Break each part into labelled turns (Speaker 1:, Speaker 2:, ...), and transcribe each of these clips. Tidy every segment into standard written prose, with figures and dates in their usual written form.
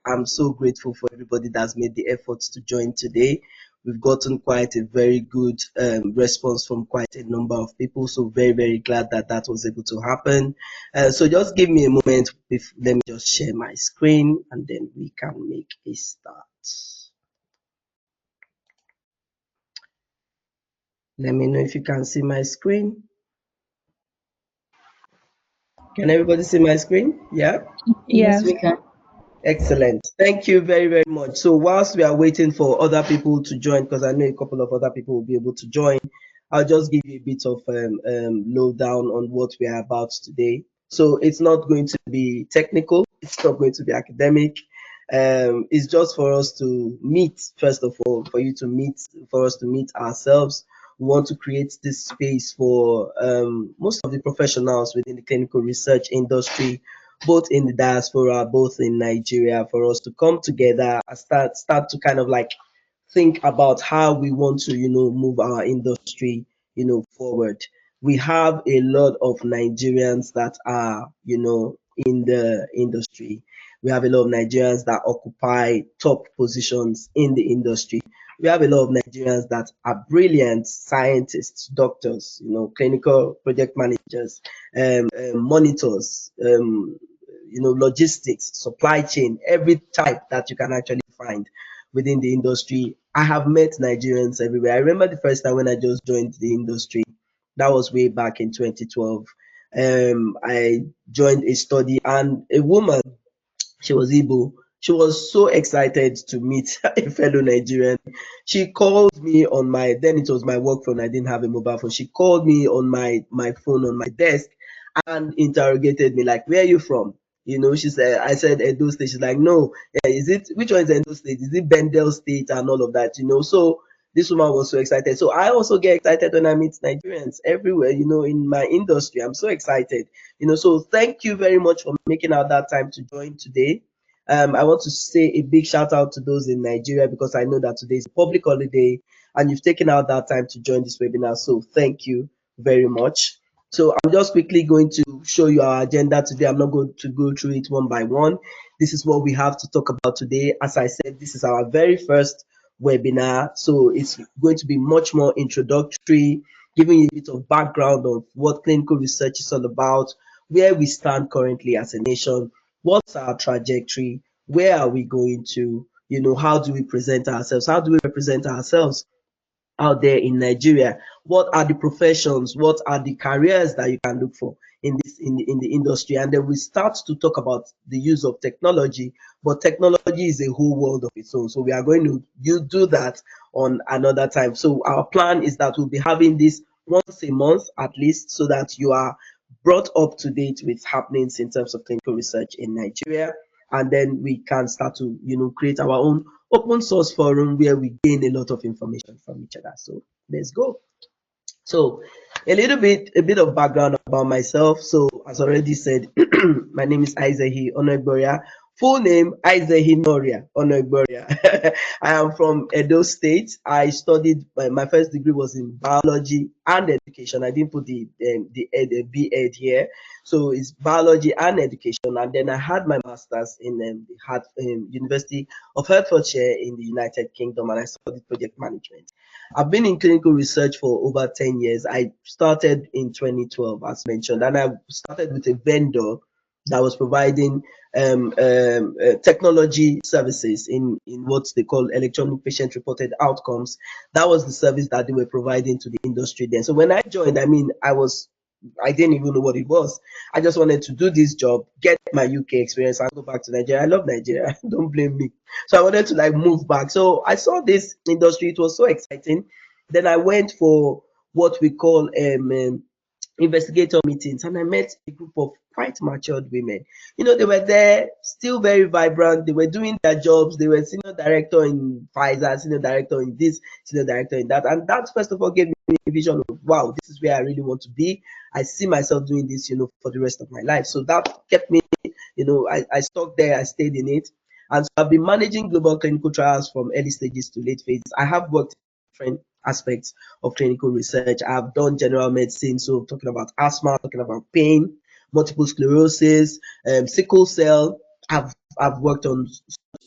Speaker 1: I'm so grateful for everybody that's made the efforts to join today. We've gotten quite a very good response from quite a number of people. So very, very glad that that was able to happen. So just give me a moment. Let me just share my screen and then we can make a start. Let me know if you can see my screen. Can everybody see my screen? Yeah?
Speaker 2: Yes,
Speaker 3: Yes.
Speaker 2: we can.
Speaker 1: Excellent. Thank you very, very much. So whilst we are waiting for other people to join, because I know a couple of other people will be able to join, I'll just give you a bit of lowdown on what we are about today. So it's not going to be technical. It's not going to be academic. It's just for us to meet, first of all, for you to meet, for us to meet ourselves. We want to create this space for most of the professionals within the clinical research industry, both in the diaspora, both in Nigeria, for us to come together and start to kind of like think about how we want to, move our industry, forward. We have a lot of Nigerians that are, in the industry. We have a lot of Nigerians that occupy top positions in the industry. We have a lot of Nigerians that are brilliant scientists, doctors, clinical project managers, monitors, logistics, supply chain, every type that you can actually find within the industry. I have met Nigerians everywhere. I remember the first time when I just joined the industry. That was way back in 2012. I joined a study and a woman, she was Igbo. She was so excited to meet a fellow Nigerian. She called me on my, then it was my work phone. I didn't have a mobile phone. She called me on my phone on my desk and interrogated me like, where are you from? She said, I said Edo State. She's like, no, is it, which one is Edo State? Is it Bendel State and all of that? So this woman was so excited. So I also get excited when I meet Nigerians everywhere, in my industry. I'm so excited. So thank you very much for making out that time to join today. I want to say a big shout out to those in Nigeria because I know that today is a public holiday and you've taken out that time to join this webinar. So thank you very much. So I'm just quickly going to show you our agenda today. I'm not going to go through it one by one. This is what we have to talk about today. As I said, this is our very first webinar. So it's going to be much more introductory, giving you a bit of background of what clinical research is all about, where we stand currently as a nation, what's our trajectory, where are we going to, how do we present ourselves, how do we represent ourselves out there in Nigeria? What are the professions? What are the careers that you can look for in the industry? And then we start to talk about the use of technology. But technology is a whole world of its own. So we are going to do that on another time. So our plan is that we'll be having this once a month at least, so that you are brought up to date with happenings in terms of clinical research in Nigeria. And then we can start to, create our own open source forum where we gain a lot of information from each other. So let's go. So a bit of background about myself. So as already said, my name is Aizehi Onegboria. Full name Aizehi Noria Onegboria. I am from Edo State. I studied, my first degree was in biology and education. I didn't put the B.Ed here. So it's biology and education. And then I had my master's in the University of Hertfordshire in the United Kingdom, and I studied project management. I've been in clinical research for over 10 years. I started in 2012, as mentioned, and I started with a vendor that was providing technology services in what they call electronic patient reported outcomes. That was the service that they were providing to the industry then. So when I joined, I didn't even know what it was. I just wanted to do this job, get my UK experience, and go back to Nigeria. I love Nigeria. Don't blame me. So I wanted to like move back. So I saw this industry. It was so exciting. Then I went for what we call investigator meetings, and I met a group of quite matured women. They were there, still very vibrant. They were doing their jobs. They were senior director in Pfizer, senior director in this, senior director in that. And that, first of all, gave me a vision of, wow, this is where I really want to be. I see myself doing this, for the rest of my life. So that kept me, I stuck there, I stayed in it. And so I've been managing global clinical trials from early stages to late phases. I have worked in different aspects of clinical research. I've done general medicine, so talking about asthma, talking about pain, multiple sclerosis, sickle cell. I've worked on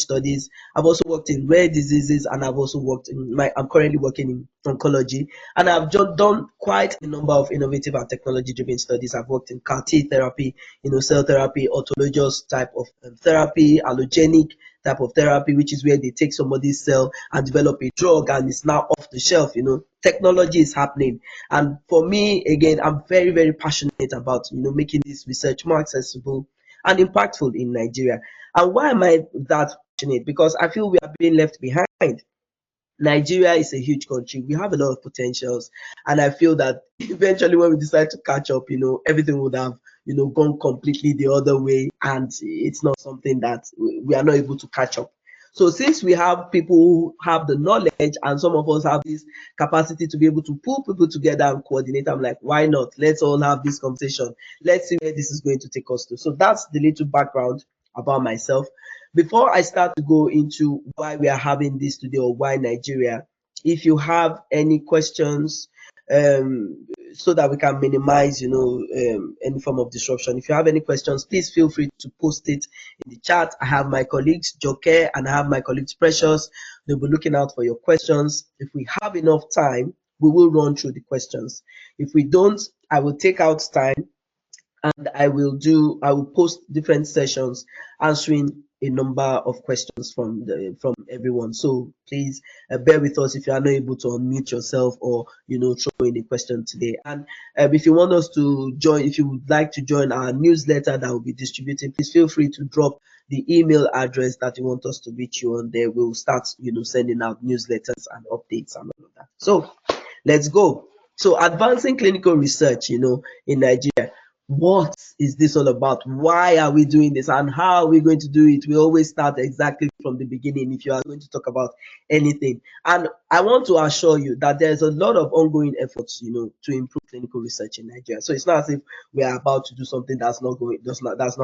Speaker 1: studies. I've also worked in rare diseases, and I've also worked in I'm currently working in oncology, and I've just done quite a number of innovative and technology-driven studies. I've worked in CAR T therapy, cell therapy, autologous type of therapy, allogenic type of therapy, which is where they take somebody's cell and develop a drug, and it's now off the shelf. Technology is happening, and for me, again, I'm very, very passionate about making this research more accessible and impactful in Nigeria. And why am I that passionate? Because I feel we are being left behind. Nigeria is a huge country. We have a lot of potentials, and I feel that eventually, when we decide to catch up, everything would have, gone completely the other way, and it's not something that we are not able to catch up. So, since we have people who have the knowledge, and some of us have this capacity to be able to pull people together and coordinate, I'm like, why not? Let's all have this conversation. Let's see where this is going to take us to. So, that's the little background about myself. Before I start to go into why we are having this today, or why Nigeria, if you have any questions, so that we can minimize, any form of disruption. If you have any questions, please feel free to post it in the chat. I have my colleagues Joke and I have my colleagues Precious. They'll be looking out for your questions. If we have enough time, we will run through the questions. If we don't, I will take out time, and I will post different sessions answering a number of questions from everyone. So please bear with us if you are not able to unmute yourself, or throw in a question today. And if you want us to join, if you would like to join our newsletter that will be distributing, please feel free to drop the email address that you want us to reach you on there. We'll start sending out newsletters and updates and all of that. So let's go. So advancing clinical research, in Nigeria. What is this all about? Why are we doing this, and how are we going to do it? We always start exactly from the beginning if you are going to talk about anything. And I want to assure you that there's a lot of ongoing efforts, to improve clinical research in Nigeria. So it's not as if we are about to do something that's not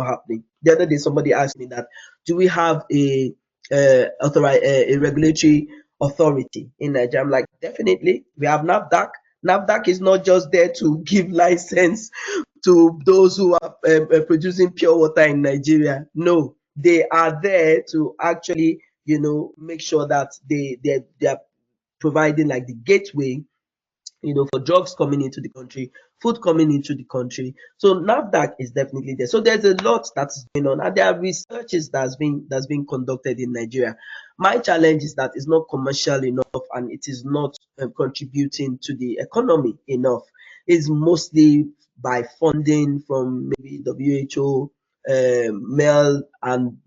Speaker 1: happening. The other day, somebody asked me that, do we have a regulatory authority in Nigeria? I'm like, definitely. We have NAFDAC. NAFDAC is not just there to give license to those who are producing pure water in Nigeria. No, they are there to actually, make sure that they are providing like the gateway, for drugs coming into the country, food coming into the country. So NAFDAC is definitely there. So there's a lot that's going on, and there are researches that's being conducted in Nigeria. My challenge is that it's not commercial enough, and it is not contributing to the economy enough. It's mostly by funding from maybe WHO, Mel and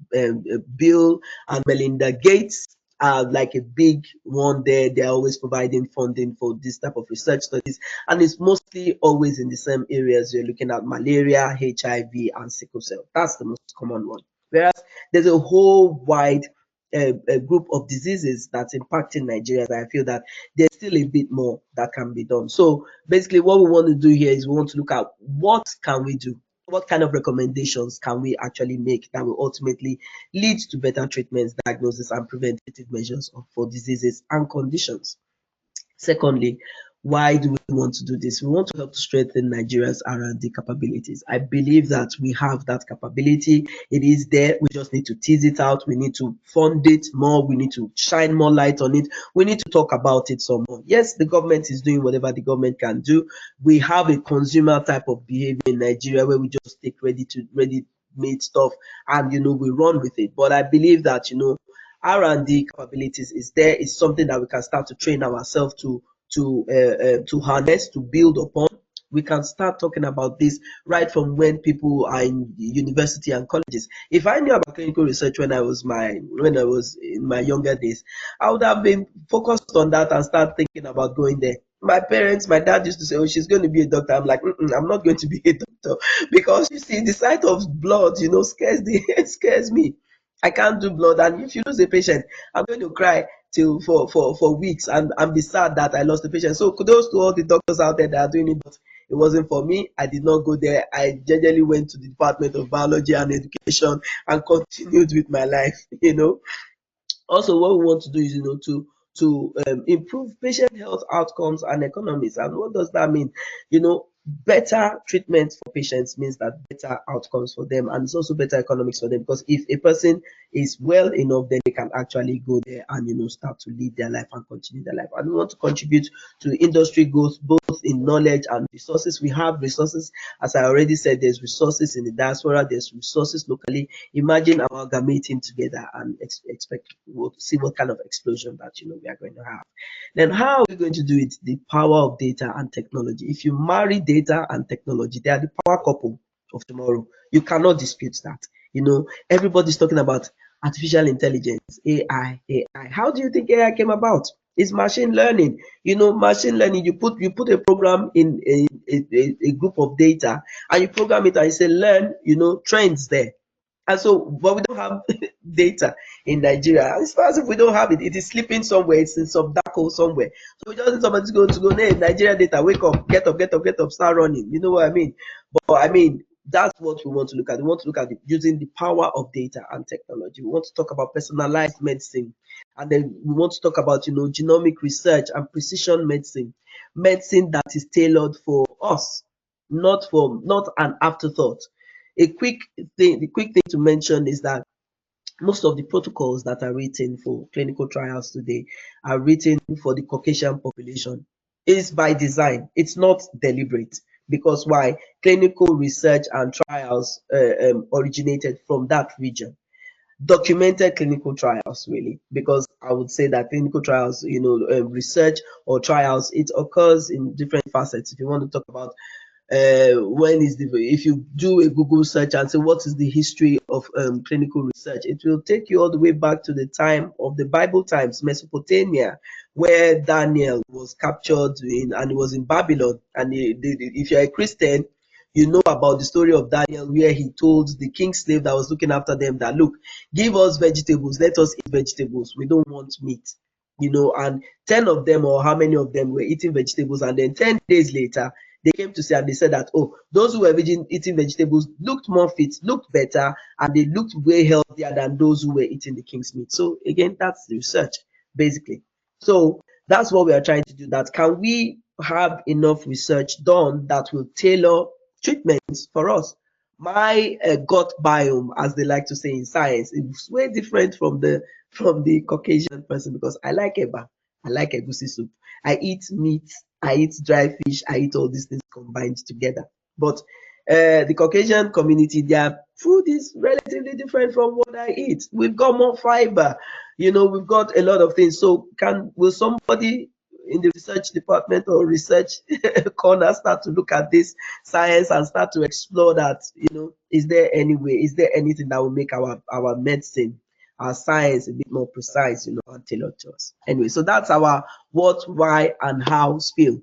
Speaker 1: Bill and Melinda Gates are like a big one there. They're always providing funding for this type of research studies, and it's mostly always in the same areas. You're looking at malaria, HIV, and sickle cell. That's the most common one. Whereas there's a whole wide a group of diseases that's impacting Nigeria, that I feel that there's still a bit more that can be done. So basically, what we want to do here is we want to look at what can we do, what kind of recommendations can we actually make that will ultimately lead to better treatments, diagnosis, and preventative measures for diseases and conditions. Secondly, why do we want to do this? We want to help to strengthen Nigeria's R&D capabilities. I believe that we have that capability. It is there. We just need to tease it out. We need to fund it more. We need to shine more light on it. We need to talk about it some more. Yes, the government is doing whatever the government can do. We have a consumer type of behavior in Nigeria where we just take ready-made stuff and we run with it. But I believe that R&D capabilities is there. It's something that we can start to train ourselves to harness, to build upon. We can start talking about this right from when people are in university and colleges. If I knew about clinical research when I was in my younger days, I would have been focused on that and start thinking about going there. My dad used to say, "Oh, she's going to be a doctor." I'm like, I'm not going to be a doctor, because you see, the sight of blood, scares me. I can't do blood, and if you lose a patient, I'm going to cry till for weeks and be sad that I lost the patient. So kudos to all the doctors out there that are doing it, but it wasn't for me. I did not go there. I generally went to the Department of Biology and Education and continued with my life. Also, what we want to do is to improve patient health outcomes and economies. And what does that mean? Better treatment for patients means that better outcomes for them, and it's also better economics for them, because if a person is well enough, then can actually go there and start to live their life and continue their life. And we want to contribute to industry growth both in knowledge and resources. We have resources, as I already said, there's resources in the diaspora, there's resources locally. Imagine amalgamating together and expect see what kind of explosion that we are going to have. Then how are we going to do it? The power of data and technology. If you marry data and technology, they are the power couple of tomorrow. You cannot dispute that. Everybody's talking about artificial intelligence, AI, AI. How do you think AI came about? It's machine learning. Machine learning, you put a program in a group of data, and you program it and you say learn, trends there. And so, but we don't have data in Nigeria. As far as if we don't have it, it is sleeping somewhere. It's in some dark hole somewhere. So we just need somebody to go, hey, Nigeria data, wake up, get up, get up, get up, start running. You know what I mean? But I mean, that's what we want to look at. We want to look at using the power of data and technology. We want to talk about personalized medicine. And then we want to talk about, genomic research and precision medicine. Medicine that is tailored for us, not an afterthought. The quick thing to mention is that most of the protocols that are written for clinical trials today are written for the Caucasian population. It's by design. It's not deliberate. Because why? Clinical research and trials originated from that region. Documented clinical trials, really, because I would say that clinical trials, research or trials, it occurs in different facets. If you want to talk about if you do a Google search and say what is the history of clinical research, it will take you all the way back to the time of the Bible times, Mesopotamia, where Daniel was captured and he was in Babylon. And if you're a Christian, you know about the story of Daniel, where he told the king's slave that was looking after them that, look, give us vegetables, let us eat vegetables, we don't want meat. And 10 of them, or how many of them, were eating vegetables, and then 10 days later they came to say, and they said that, oh, those who were eating vegetables looked more fit, looked better, and they looked way healthier than those who were eating the king's meat. So again, that's the research, basically. So that's what we are trying to do. That can we have enough research done that will tailor treatments for us? My gut biome, as they like to say in science, is way different from the Caucasian person, because I like eba, I like egusi soup, I eat meat, I eat dry fish, I eat all these things combined together. But the Caucasian community, their food is relatively different from what I eat. We've got more fiber, we've got a lot of things. So will somebody in the research department or research corner start to look at this science and start to explore that, is there anything that will make our medicine, our science, a bit more precise, and tailored to us? Anyway, so that's our what, why, and how spiel.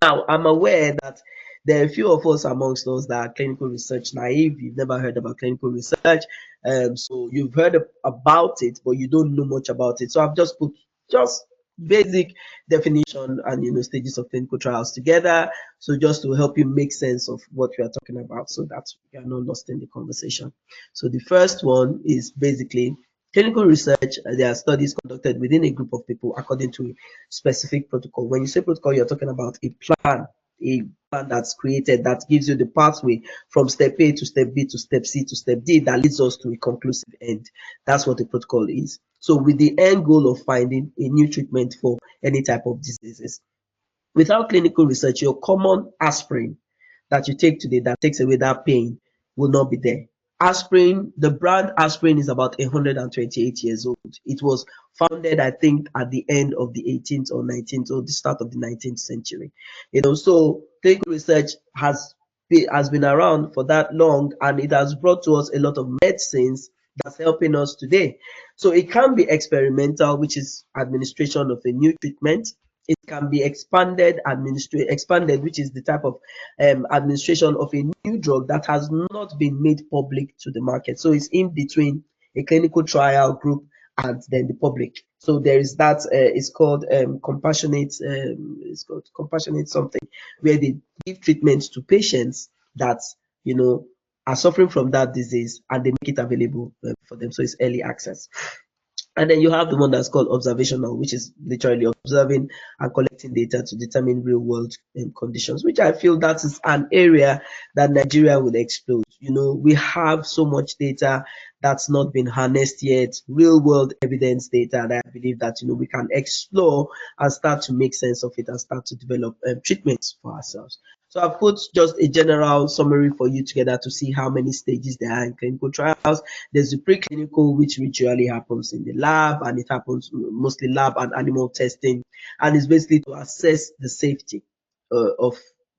Speaker 1: Now, I'm aware that there are a few of us amongst us that are clinical research naive. You've never heard about clinical research. So you've heard about it, but you don't know much about it. So I've just put just basic definition and stages of clinical trials together. So just to help you make sense of what we are talking about, so that you are not lost in the conversation. So the first one is basically clinical research. There are studies conducted within a group of people according to a specific protocol. When you say protocol, you're talking about a plan that's created that gives you the pathway from step A to step B to step C to step D that leads us to a conclusive end. That's what a protocol is. So with the end goal of finding a new treatment for any type of diseases. Without clinical research, your common aspirin that you take today that takes away that pain will not be there. Aspirin, the brand aspirin, is about 128 years old. It was founded, I think, at the end of the 18th or 19th or the start of the 19th century. So clinical research has been around for that long, and it has brought to us a lot of medicines that's helping us today. So it can be experimental, which is administration of a new treatment. It can be expanded, which is the type of administration of a new drug that has not been made public to the market. So it's in between a clinical trial group and then the public. So there is that. It's called compassionate. It's called compassionate something, where they give treatments to patients that are suffering from that disease, and they make it available for them. So it's early access. And then you have the one that's called observational, which is literally observing and collecting data to determine real world conditions, which I feel that is an area that Nigeria will explode. We have so much data that's not been harnessed yet, real world evidence data that I believe that, we can explore and start to make sense of it and start to develop treatments for ourselves. So I've put just a general summary for you together to see how many stages there are in clinical trials. There's the preclinical, which usually happens in the lab, and it happens mostly lab and animal testing, and it's basically to assess the safety of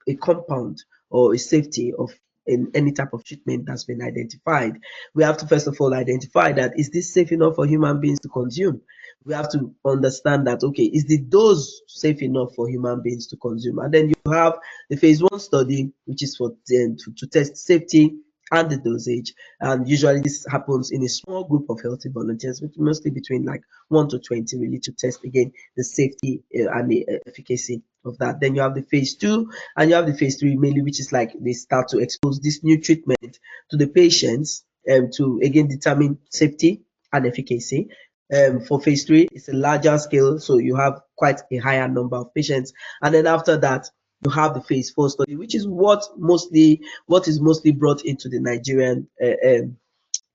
Speaker 1: a compound or a safety of in any type of treatment that's been identified. We have to first of all identify that is this safe enough for human beings to consume. We have to understand that, okay, is the dose safe enough for human beings to consume? And then you have the phase 1 study, which is for to test safety and the dosage. And usually this happens in a small group of healthy volunteers, which mostly between like 1 to 20, really, to test again the safety and the efficacy of that. Then you have the phase 2 and you have the phase 3 mainly, which is like they start to expose this new treatment to the patients to again determine safety and efficacy. For phase 3, it's a larger scale, so you have quite a higher number of patients. And then after that, you have the phase 4 study, which is what is mostly brought into the Nigerian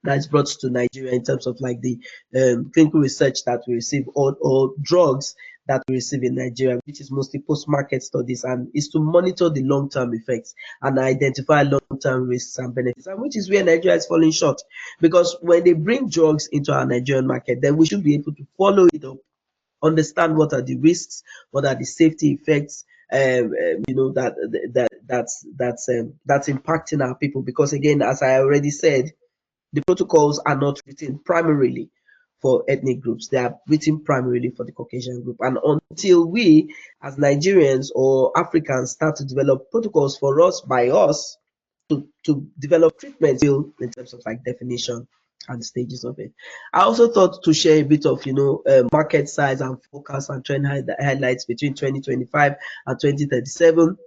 Speaker 1: that is brought to Nigeria in terms of like the clinical research that we receive, or drugs that we receive in Nigeria, which is mostly post-market studies, and is to monitor the long-term effects and identify long-term risks and benefits, and which is where Nigeria is falling short. Because when they bring drugs into our Nigerian market, then we should be able to follow it up, understand what are the risks, what are the safety effects, that's impacting our people. Because again, as I already said, the protocols are not written primarily for ethnic groups. They are written primarily for the Caucasian group. And until we, as Nigerians or Africans, start to develop protocols for us, by us, to develop treatments in terms of like definition and stages of it. I also thought to share a bit of market size and forecast and trend highlights between 2025 and 2037.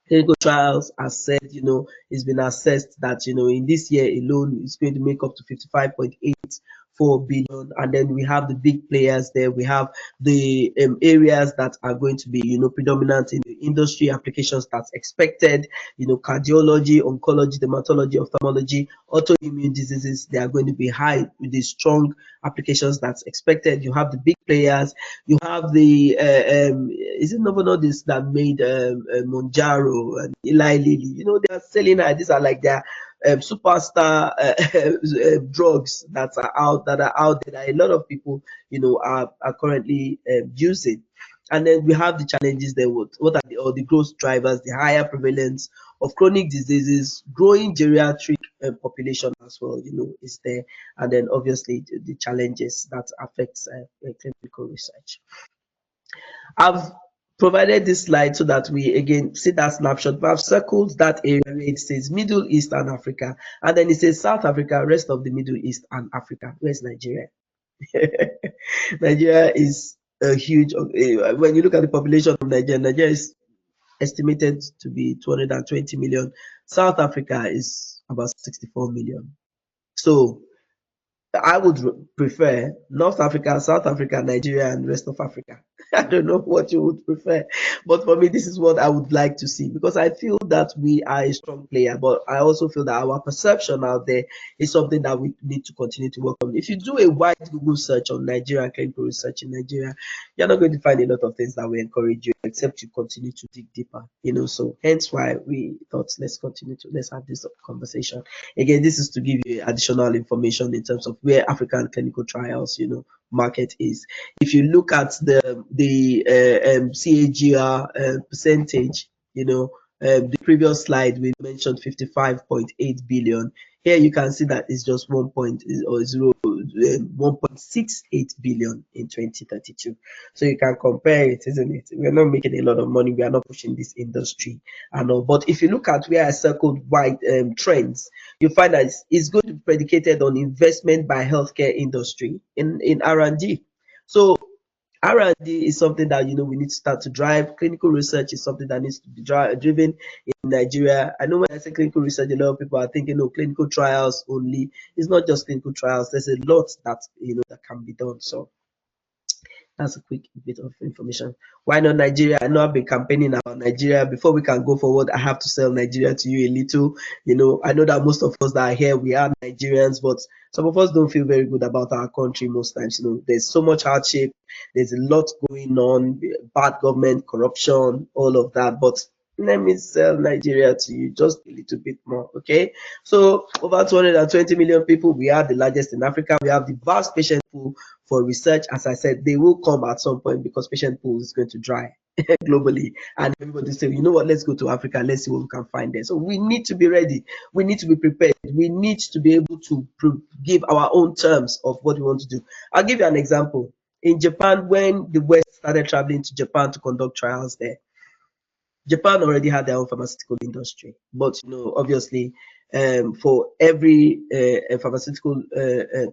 Speaker 1: Clinical trials, as said, it's been assessed that in this year alone it's going to make up to 55.84 billion. And then we have the big players there. We have the areas that are going to be predominant in the industry applications that's expected. Cardiology, oncology, dermatology, ophthalmology, autoimmune diseases. They are going to be high with the strong applications that's expected. You have the big players. You have the is it Novo Nordisk that made Monjaro and Eli Lilly? They are selling. These are like their superstar drugs that are out there that a lot of people are currently using. And then we have the challenges there. What are the growth drivers? The higher prevalence of chronic diseases, growing geriatric population as well, is there. And then obviously the challenges that affects clinical research. I've provided this slide so that we again see that snapshot, but I've circled that area where it says Middle East and Africa, and then it says South Africa, rest of the Middle East and Africa. Where's Nigeria? Nigeria is a huge, when you look at the population of Nigeria is estimated to be 220 million. South Africa is about 64 million. So I would prefer North Africa, South Africa, Nigeria, and rest of Africa. I don't know what you would prefer, but for me, this is what I would like to see, because I feel that we are a strong player, but I also feel that our perception out there is something that we need to continue to work on. If you do a wide Google search on Nigeria, clinical research in Nigeria, you're not going to find a lot of things that will encourage you, except you continue to dig deeper. So hence why we thought let's have this conversation. Again, this is to give you additional information in terms of where African clinical trials, market is. If you look at the CAGR percentage, the previous slide we mentioned 55.8 billion. Here you can see that it's just 1.68 billion in 2032. So you can compare it, isn't it? We're not making a lot of money. We are not pushing this industry. I know. But if you look at where I circled white trends, you find that it's going to be predicated on investment by healthcare industry in R&D. So R&D is something that we need to start to drive. Clinical research is something that needs to be driven in Nigeria. I know when I say clinical research, a lot of people are thinking, oh, clinical trials only. It's not just clinical trials. There's a lot that that can be done. So that's a quick bit of information. Why not Nigeria? I know I've been campaigning about Nigeria. Before we can go forward, I have to sell Nigeria to you a little. I know that most of us that are here, we are Nigerians, but some of us don't feel very good about our country most times. There's so much hardship. There's a lot going on, bad government, corruption, all of that. But let me sell Nigeria to you just a little bit more, okay? So over 220 million people, we are the largest in Africa. We have the vast patient pool for research. As I said, they will come at some point because patient pool is going to dry globally. And everybody say, you know what, let's go to Africa, let's see what we can find there. So we need to be ready. We need to be prepared. We need to be able to give our own terms of what we want to do. I'll give you an example. In Japan, when the West started traveling to Japan to conduct trials there, Japan already had their own pharmaceutical industry, but obviously, for every pharmaceutical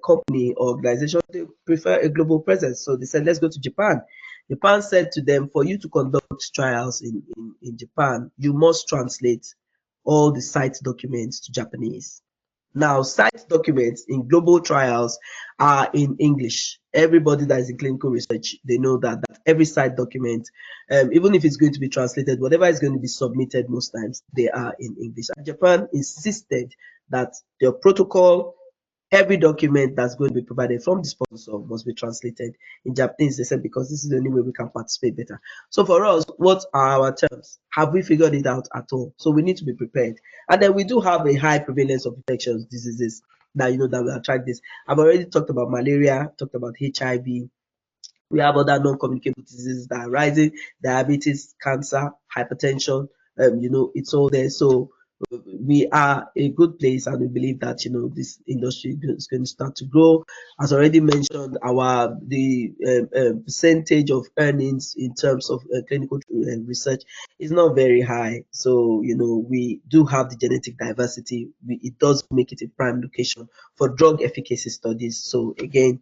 Speaker 1: company or organization, they prefer a global presence. So they said, let's go to Japan. Japan said to them, for you to conduct trials in Japan, you must translate all the site documents to Japanese. Now, site documents in global trials are in English. Everybody that is in clinical research, they know that every site document, even if it's going to be translated, whatever is going to be submitted, most times they are in English. And Japan insisted that their protocol, every document that's going to be provided from the sponsor must be translated in Japanese. They said because this is the only way we can participate better. So for us, what are our terms? Have we figured it out at all? So we need to be prepared. And then we do have a high prevalence of infectious diseases that that will attract this. I've already talked about malaria, talked about HIV. We have other non-communicable diseases that are rising: diabetes, cancer, hypertension. It's all there. So we are a good place, and we believe that this industry is going to start to grow. As already mentioned, the percentage of earnings in terms of clinical research is not very high. So we do have the genetic diversity. It does make it a prime location for drug efficacy studies. So again,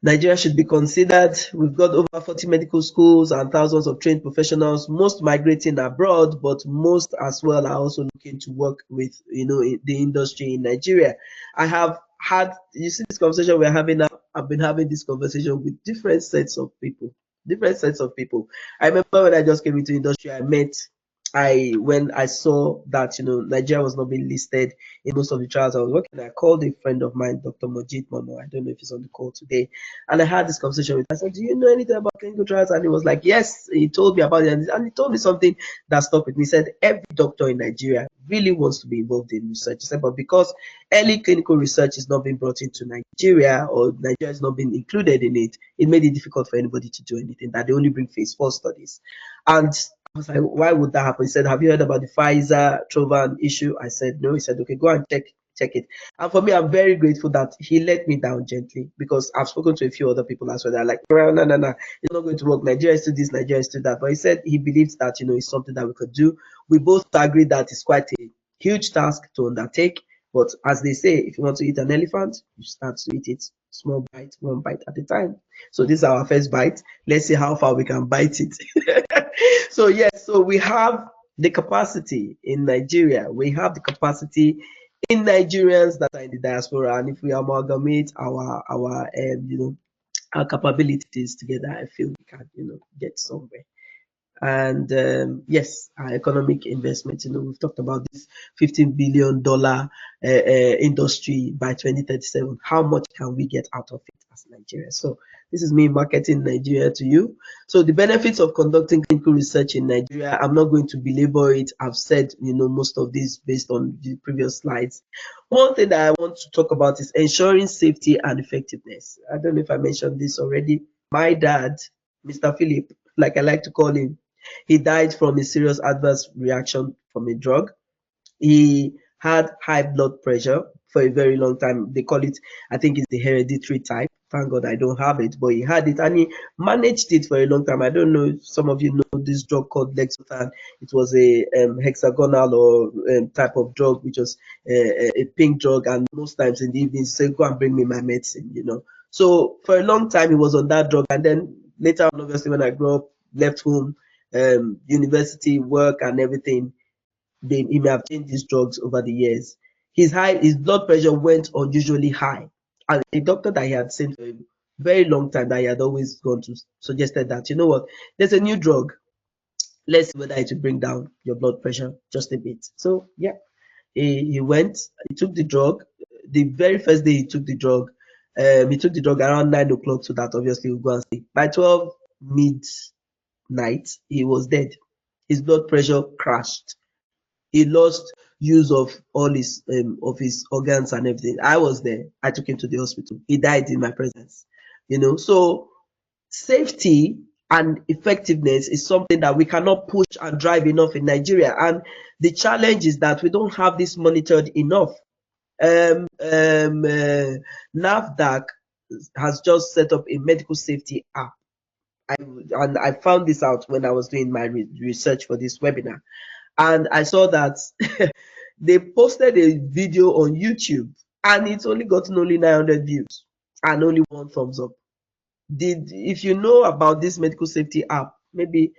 Speaker 1: Nigeria should be considered. We've got over 40 medical schools and thousands of trained professionals, most migrating abroad, but most as well are also looking to work with, the industry in Nigeria. I have had, you see this conversation we're having now, I've been having this conversation with different sets of people. Different sets of people. I remember when I just came into industry, when I saw that Nigeria was not being listed in most of the trials I was working, I called a friend of mine, Dr. Mojit Mono. I don't know if he's on the call today. And I had this conversation with him. I said, do you know anything about clinical trials? And he was like, yes. He told me about it. And he told me something that stuck with me. He said, every doctor in Nigeria really wants to be involved in research. He said, but because early clinical research is not being brought into Nigeria, or Nigeria is not being included in it, it made it difficult for anybody to do anything, that they only bring phase 4 studies. And I was like, why would that happen? He said, have you heard about the Pfizer Trovan issue? I said, no. He said, okay, go and check it. And for me, I'm very grateful that he let me down gently, because I've spoken to a few other people as well. They're like, no, it's not going to work. Nigeria is to this, Nigeria is to that. But he said he believes that, it's something that we could do. We both agreed that it's quite a huge task to undertake. But as they say, if you want to eat an elephant, you start to eat it small bite, one bite at a time. So this is our first bite. Let's see how far we can bite it. So yes, so we have the capacity in Nigeria. We have the capacity in Nigerians that are in the diaspora, and if we amalgamate our capabilities together, I feel we can get somewhere. And yes, our economic investment. We've talked about this $15 billion industry by 2037. How much can we get out of it as Nigeria? So this is me marketing Nigeria to you. So the benefits of conducting clinical research in Nigeria, I'm not going to belabor it. I've said most of this based on the previous slides. One thing that I want to talk about is ensuring safety and effectiveness. I don't know if I mentioned this already. My dad, Mr. Philip, like I like to call him, he died from a serious adverse reaction from a drug. He had high blood pressure for a very long time. They call it, I think it's the hereditary type. Thank God I don't have it, but he had it and he managed it for a long time. I don't know if some of you know this drug called Lexotan. It was a hexagonal or type of drug, which was a pink drug. And most times in the evening, say, go and bring me my medicine. So for a long time he was on that drug, and then later on, obviously, when I grew up, left home, university, work, and everything, then he may have changed his drugs over the years. His blood pressure went unusually high, and a doctor that he had seen for a very long time, that he had always gone to, suggested that, you know what, there's a new drug. Let's see whether it will bring down your blood pressure just a bit. So yeah, he went, he took the drug. The very first day he took the drug around 9 o'clock, so that obviously he'll go and sleep. By 12 midnight, he was dead. His blood pressure crashed. He lost use of his organs and everything. I was there. I took him to the hospital. He died in my presence. So safety and effectiveness is something that we cannot push and drive enough in Nigeria. And the challenge is that we don't have this monitored enough. NAFDAC has just set up a medical safety app. And I found this out when I was doing my research for this webinar. And I saw that they posted a video on YouTube, and it's only gotten only 900 views and only one thumbs up. If you know about this medical safety app, maybe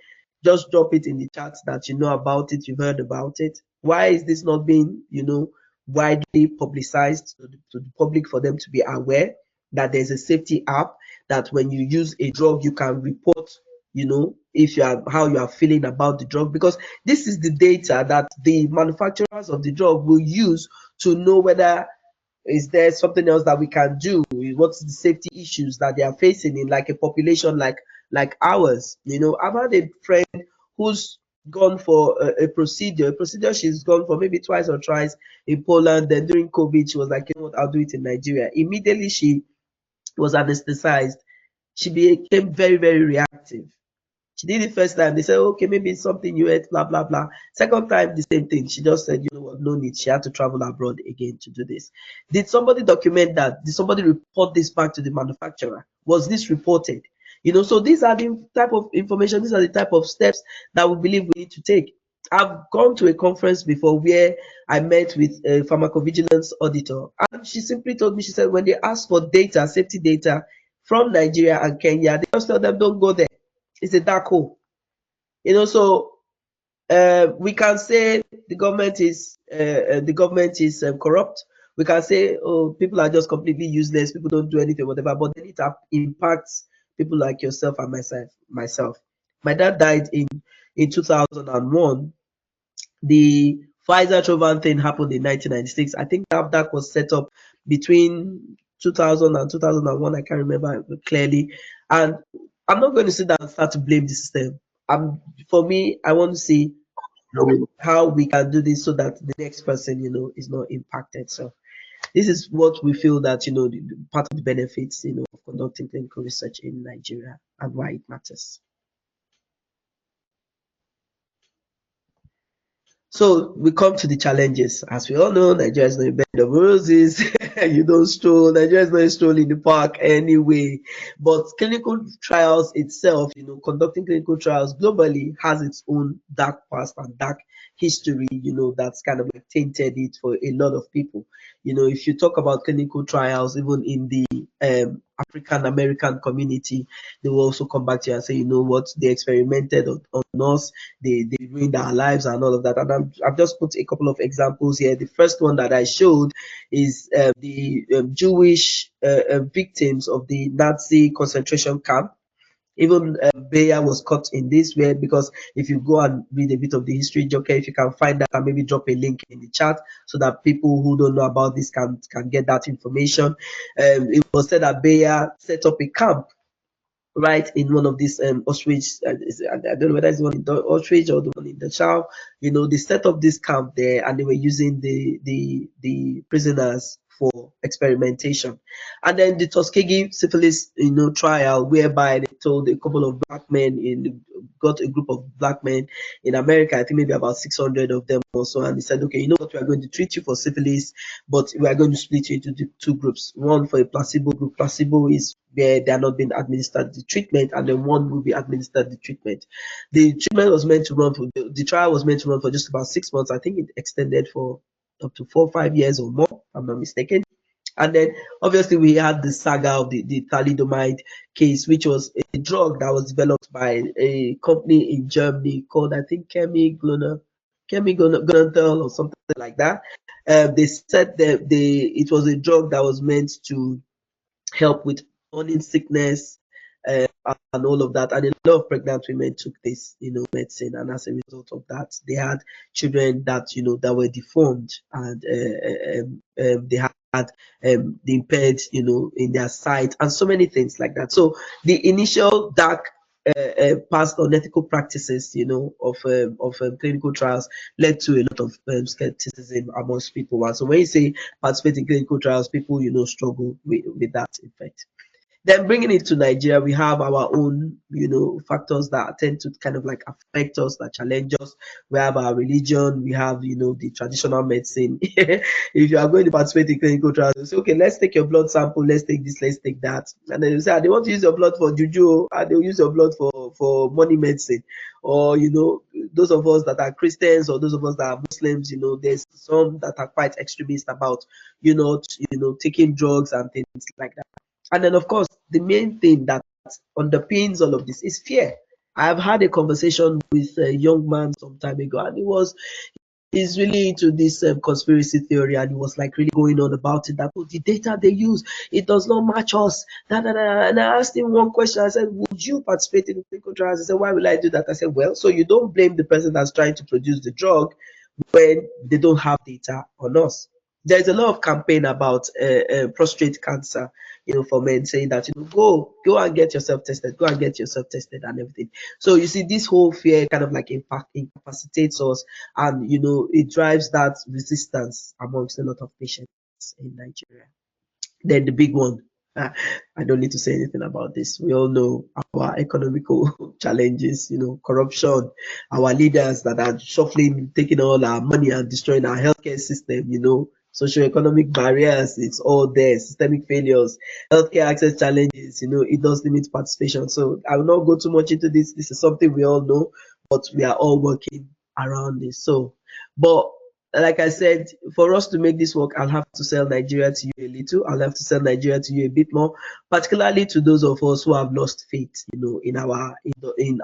Speaker 1: just drop it in the chat that you know about it, you've heard about it. Why is this not being, widely publicized to the public, for them to be aware that there's a safety app, that when you use a drug, you can report, if you are how you are feeling about the drug, because this is the data that the manufacturers of the drug will use to know whether is there something else that we can do? What's the safety issues that they are facing in, like, a population like ours? I've had a friend who's gone for a procedure she's gone for maybe twice or thrice in Poland. Then during COVID, she was like, you know what, I'll do it in Nigeria. Immediately she was anesthetized, she became very, very reactive. She did it first time. They said, okay, maybe it's something you ate, blah, blah, blah. Second time, the same thing. She just said, you know what, no need. She had to travel abroad again to do this. Did somebody document that? Did somebody report this back to the manufacturer? Was this reported? So these are the type of information, these are the type of steps that we believe we need to take. I've gone to a conference before where I met with a pharmacovigilance auditor, and she simply told me, she said, when they ask for data, safety data from Nigeria and Kenya, they just tell them, don't go there. It's a dark hole. So we can say the government is corrupt. We can say, oh, people are just completely useless, people don't do anything, whatever. But then it impacts people like yourself and myself. My dad died in 2001. The Pfizer Trovan thing happened in 1996. I think that was set up between 2000 and 2001. I can't remember clearly. And I'm not going to sit down and start to blame the system. For me, I want to see how we can do this so that the next person, is not impacted. So this is what we feel that, part of the benefits, of conducting clinical research in Nigeria, and why it matters. So we come to the challenges. As we all know, Nigeria is not a bed of roses. You don't stroll. Nigeria is not a stroll in the park anyway. But clinical trials itself, conducting clinical trials globally has its own dark past and dark history, that's kind of like tainted it for a lot of people. If you talk about clinical trials, even in the African American community, they will also come back to you and say, you know what, they experimented on us, they ruined our lives and all of that. And I've just put a couple of examples here. The first one that I showed is the Jewish victims of the Nazi concentration camp. Even Bayer was caught in this way, because if you go and read a bit of the history, Joker, if you can find that, and maybe drop a link in the chat so that people who don't know about this can get that information. It was said that Bayer set up a camp right in one of these Auschwitz. I don't know whether it's the one in the Auschwitz or the one in the Dachau. They set up this camp there, and they were using the prisoners for experimentation. And then the Tuskegee syphilis, trial, whereby they told a couple of black men got a group of black men in America, I think maybe about 600 of them also, and they said, okay, you know what, we are going to treat you for syphilis, but we are going to split you into two groups. One for a placebo group. Placebo is where they are not being administered the treatment, and then one will be administered the treatment. The treatment was meant to run for the trial was meant to run for just about 6 months. I think it extended for up to 4 or 5 years or more, if I'm not mistaken. And then obviously we had the saga of the thalidomide case, which was a drug that was developed by a company in Germany called, I think, Chemi Gonadel or something like that. They said that it was a drug that was meant to help with morning sickness, uh, and all of that. And a lot of pregnant women took this, medicine, and as a result of that, they had children that that were deformed, and they had the impaired, in their sight, and so many things like that. So the initial dark past unethical practices, of clinical trials led to a lot of skepticism amongst people. And so when you say participate in clinical trials, people struggle with that effect. Then bringing it to Nigeria, we have our own, factors that tend to kind of like affect us, that challenge us. We have our religion, we have, the traditional medicine. If you are going to participate in clinical trials, you say, okay, let's take your blood sample, let's take this, let's take that. And then you say, they want to use your blood for juju, and they'll use your blood for money medicine. Or, those of us that are Christians or those of us that are Muslims, there's some that are quite extremist about, taking drugs and things like that. And then, of course, the main thing that underpins all of this is fear. I've had a conversation with a young man some time ago, and he's really into this conspiracy theory, and he was like really going on about it, that the data they use, it does not match us. And I asked him one question. I said, would you participate in clinical trials? He said, why will I do that? I said, well, so you don't blame the person that's trying to produce the drug when they don't have data on us. There's a lot of campaign about prostate cancer, for men, saying that, go and get yourself tested, go and get yourself tested and everything. So you see, this whole fear kind of like incapacitates us, and it drives that resistance amongst a lot of patients in Nigeria. Then the big one, I don't need to say anything about this. We all know our economical challenges, corruption, our leaders that are shuffling, taking all our money and destroying our healthcare system, socioeconomic barriers, it's all there, systemic failures, healthcare access challenges, it does limit participation. So I will not go too much into this. This is something we all know, but we are all working around this. So, but like I said, for us to make this work, I'll have to sell Nigeria to you a little. I'll have to sell Nigeria to you a bit more, particularly to those of us who have lost faith, in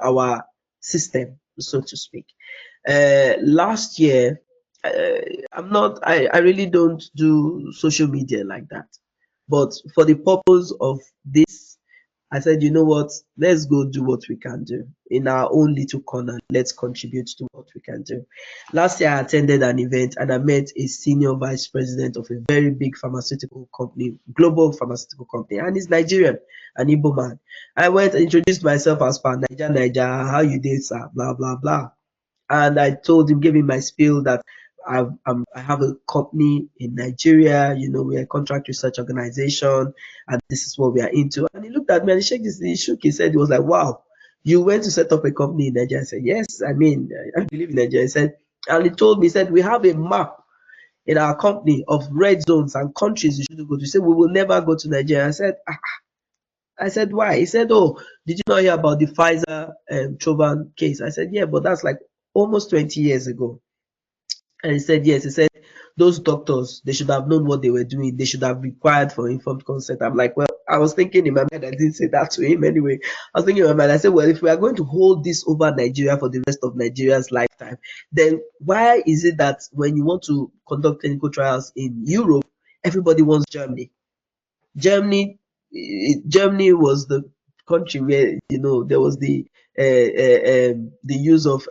Speaker 1: our system, so to speak. Last year, uh, I really don't do social media like that. But for the purpose of this, I said, you know what, let's go do what we can do in our own little corner. Let's contribute to what we can do. Last year, I attended an event and I met a senior vice president of a very big pharmaceutical company, global pharmaceutical company, and he's Nigerian, an Igbo man. I went and introduced myself as per Niger, how you did, sir, blah, blah, blah. And I told him, gave him my spiel that I have a company in Nigeria, we're a contract research organization, and this is what we are into. And he looked at me and he shook his head. He was like, wow, you went to set up a company in Nigeria? I said, yes, I mean, I believe in Nigeria. He said, and he told me, he said, we have a map in our company of red zones and countries you should go to. He said, we will never go to Nigeria. I said, why? He said, oh, did you not hear about the Pfizer Trovan case? I said, yeah, but that's like almost 20 years ago. And he said, yes. He said, those doctors, they should have known what they were doing. They should have required for informed consent. I'm like, well, I was thinking in my mind, I didn't say that to him anyway. I was thinking in my mind, I said, well, if we are going to hold this over Nigeria for the rest of Nigeria's lifetime, then why is it that when you want to conduct clinical trials in Europe, everybody wants Germany? Germany, Germany was the country where there was the use of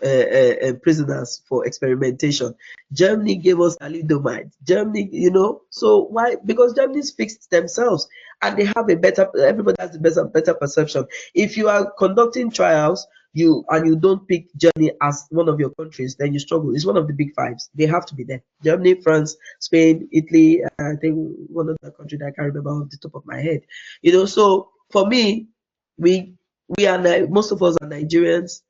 Speaker 1: prisoners for experimentation. Germany gave us thalidomide. Germany, so why? Because Germany's fixed themselves, and they have a better. Everybody has the better perception. If you are conducting trials, you don't pick Germany as one of your countries, then you struggle. It's one of the big fives. They have to be there. Germany, France, Spain, Italy, I think one of the countries that I can't remember off the top of my head. So for me, we most of us are Nigerians,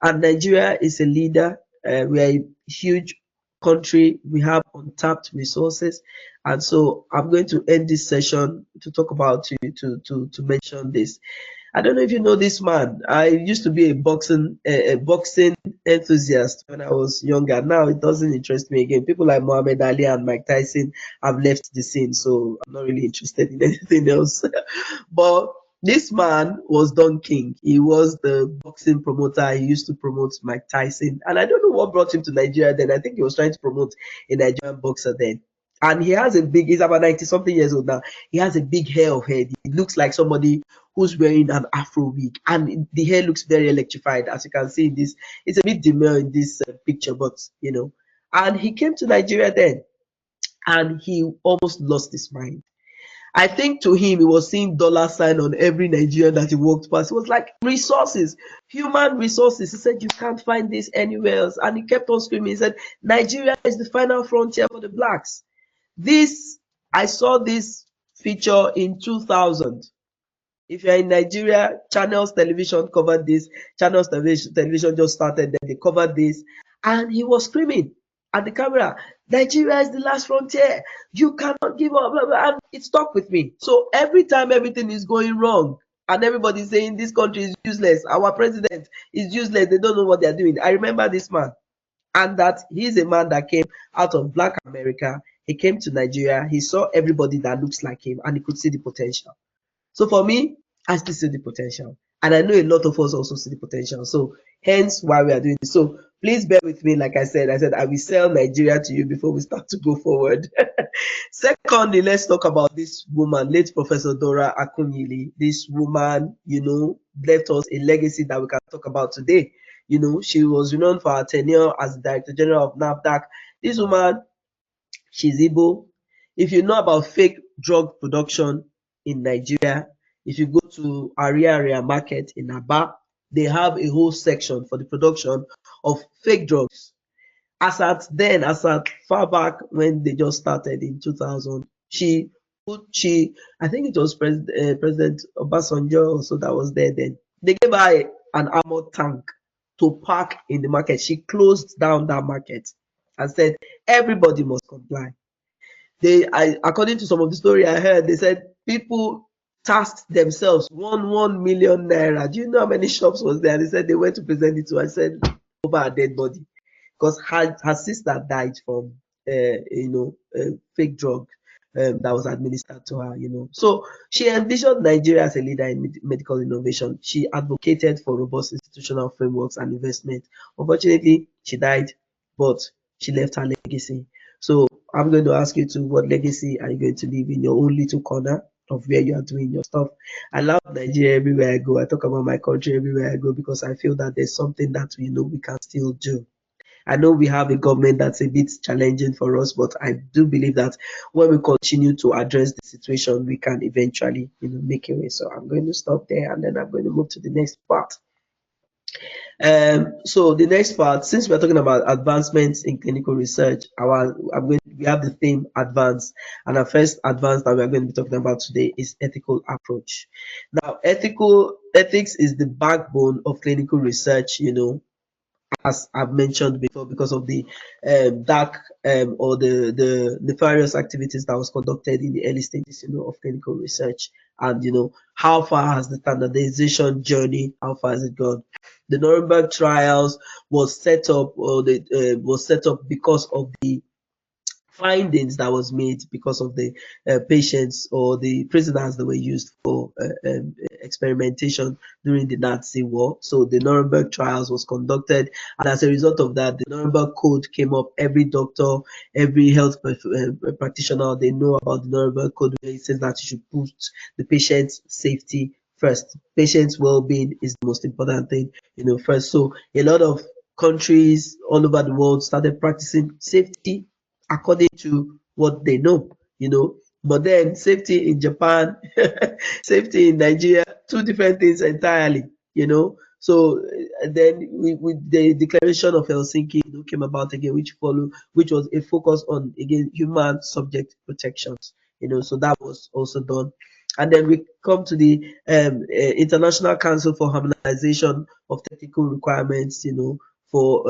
Speaker 1: and Nigeria is a leader. We are a huge country, we have untapped resources. And so I'm going to end this session to talk about to mention this. I don't know if you know this man. I used to be a boxing enthusiast when I was younger. Now it doesn't interest me again. People like Muhammad Ali and Mike Tyson have left the scene, so I'm not really interested in anything else. But this man was Don King. He was the boxing promoter. He used to promote Mike Tyson, and I don't know what brought him to Nigeria then. I think he was trying to promote a Nigerian boxer then. And he has a big, he's about 90 something years old now. He has a big hair of head. He looks like somebody who's wearing an afro wig, and the hair looks very electrified, as you can see in this. It's a bit demure in this picture, but you know. And he came to Nigeria then, and he almost lost his mind. I think to him, he was seeing dollar sign on every Nigerian that he walked past. It was like resources, human resources. He said, you can't find this anywhere else. And he kept on screaming. He said, Nigeria is the final frontier for the blacks. This, I saw this feature in 2000. If you're in Nigeria, Channels Television covered this. Channels Television just started, then they covered this. And he was screaming at the camera, Nigeria is the last frontier. You cannot give up. Blah, blah. And it stuck with me. So every time everything is going wrong and everybody's saying this country is useless, our president is useless, they don't know what they're doing. I remember this man. And that he's a man that came out of Black America. He came to Nigeria. He saw everybody that looks like him and he could see the potential. So for me, I still see the potential. And I know a lot of us also see the potential. So hence why we are doing this. So please bear with me. Like I said, I will sell Nigeria to you before we start to go forward. Secondly, let's talk about this woman, late Professor Dora Akunyili. This woman, left us a legacy that we can talk about today. She was renowned for her tenure as Director General of NAFDAC. This woman, she's Igbo. If you know about fake drug production in Nigeria, if you go to Area Market in Aba, they have a whole section for the production of fake drugs. As at far back when they just started in 2000, I think it was President Obasanjo also that was there then. They gave her an armored tank to park in the market. She closed down that market and said everybody must comply. According to some of the story I heard, they said people tasked themselves 1 million naira. Do you know how many shops was there? They said they went to present it to. I said over a dead body because her sister died from fake drug that was administered to her. So she envisioned Nigeria as a leader in medical innovation. She advocated for robust institutional frameworks and investment. Unfortunately, she died, but she left her legacy. So I'm going to ask you what legacy are you going to leave in your own little corner of where you are doing your stuff? I love Nigeria everywhere I go. I talk about my country everywhere I go because I feel that there's something that we can still do. I know we have a government that's a bit challenging for us, but I do believe that when we continue to address the situation, we can eventually, make a way. So I'm going to stop there and then I'm going to move to the next part. So the next part, since we're talking about advancements in clinical research, we have the theme advance, and our first advance that we're going to be talking about today is ethical approach. Now, ethics is the backbone of clinical research, as I've mentioned before, because of the dark or the nefarious activities that was conducted in the early stages, of clinical research, and how far has the standardization journey, how far has it gone? The Nuremberg trials was set up, because of the findings that was made because of the patients or the prisoners that were used for experimentation during the Nazi war. So the Nuremberg trials was conducted, and as a result of that, the Nuremberg Code came up. Every doctor, every health practitioner, they know about the Nuremberg Code, where it says that you should put the patient's safety first. Patient's well-being is the most important thing, first. So a lot of countries all over the world started practicing safety according to what they know, But then safety in Japan, safety in Nigeria, two different things entirely, So then with the Declaration of Helsinki, came about again, which was a focus on again human subject protections, So that was also done. And then we come to the International Council for Harmonization of Technical Requirements, for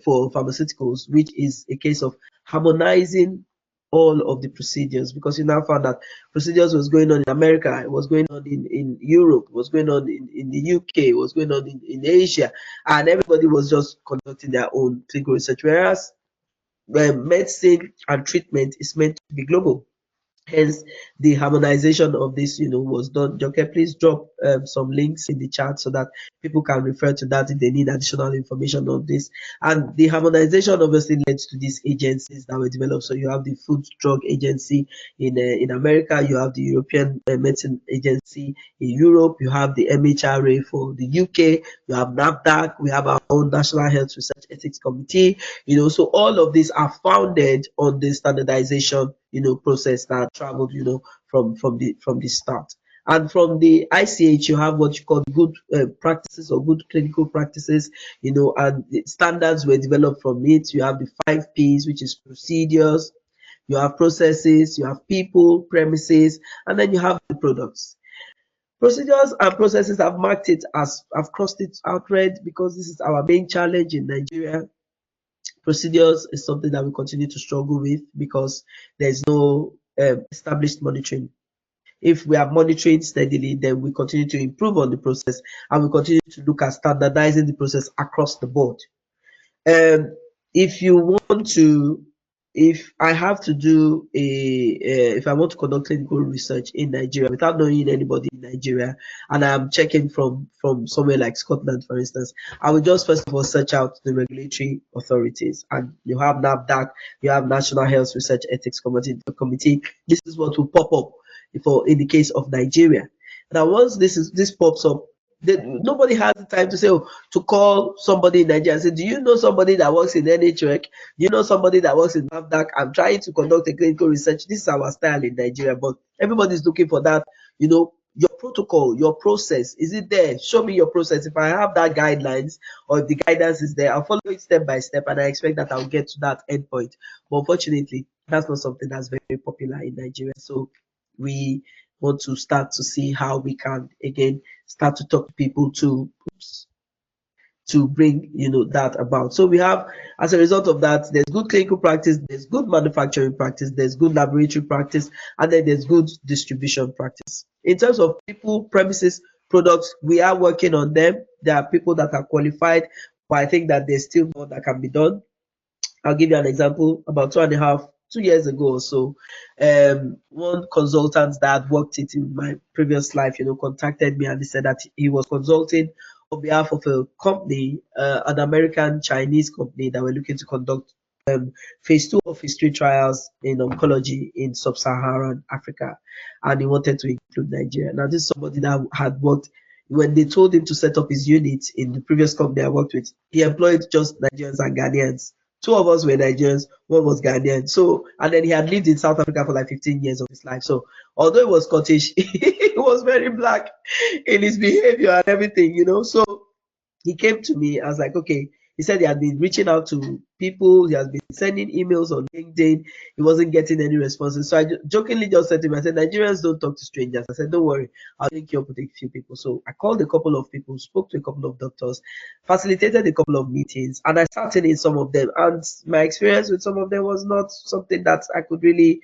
Speaker 1: pharmaceuticals, which is a case of harmonizing all of the procedures, because you now found that procedures was going on in America, it was going on in Europe, it was going on in the UK, it was going on in Asia, and everybody was just conducting their own clinical research. Whereas medicine and treatment is meant to be global. Hence, the harmonization of this, was done. Joke, please drop some links in the chat so that people can refer to that if they need additional information on this. And the harmonization obviously led to these agencies that were developed. So you have the Food Drug Agency in America, you have the European Medicine Agency in Europe, you have the MHRA for the UK, you have NAFDAC, we have our own National Health Research Ethics Committee. So all of these are founded on the standardization, process that traveled, from the start. And from the ICH, you have what you call good practices or good clinical practices, and the standards were developed from it. You have the 5 Ps, which is procedures, you have processes, you have people, premises, and then you have the products. Procedures and processes have marked it as, I've crossed it out red, because this is our main challenge in Nigeria. Procedures is something that we continue to struggle with because there's no established monitoring. If we are monitoring steadily, then we continue to improve on the process, and we continue to look at standardizing the process across the board. If you want to, if I have to do if I want to conduct clinical research in Nigeria without knowing anybody in Nigeria, and I'm checking from somewhere like Scotland, for instance, I will just first of all search out the regulatory authorities, and you have NAFDAC, you have National Health Research Ethics Committee. This is what will pop up for in the case of Nigeria. Now, once this pops up, nobody has the time to say, to call somebody in Nigeria and say, do you know somebody that works in NHREC? Do you know somebody that works in NAFDAC? I'm trying to conduct a clinical research. This is our style in Nigeria, but everybody's looking for that. Your protocol, your process, is it there? Show me your process. If I have that guidelines, or if the guidance is there, I'll follow it step by step, and I expect that I'll get to that endpoint. But unfortunately, that's not something that's very popular in Nigeria. So we want to start to see how we can again start to talk to people to bring that about. So we have, as a result of that, there's good clinical practice, there's good manufacturing practice, there's good laboratory practice, and then there's good distribution practice. In terms of people, premises, products, we are working on them. There are people that are qualified, but I think that there's still more that can be done. I'll give you an example. About 2 years ago or so, one consultant that worked it in my previous life, contacted me, and he said that he was consulting on behalf of a company, an American Chinese company that were looking to conduct phase 2 of phase 3 trials in oncology in sub-Saharan Africa, and he wanted to include Nigeria. Now, this is somebody that had worked. When they told him to set up his unit in the previous company I worked with, he employed just Nigerians and Ghanaians. 2 of us were Nigerians, one was Ghanaian. So, and then he had lived in South Africa for like 15 years of his life. So, although he was Scottish, he was very black in his behavior and everything. So, he came to me. I was like, okay. He said he had been reaching out to people. He has been sending emails on LinkedIn. He wasn't getting any responses. So I jokingly just said to him, I said, Nigerians don't talk to strangers. I said, don't worry, I'll link you up with a few people. So I called a couple of people, spoke to a couple of doctors, facilitated a couple of meetings, and I sat in some of them. And my experience with some of them was not something that I could really,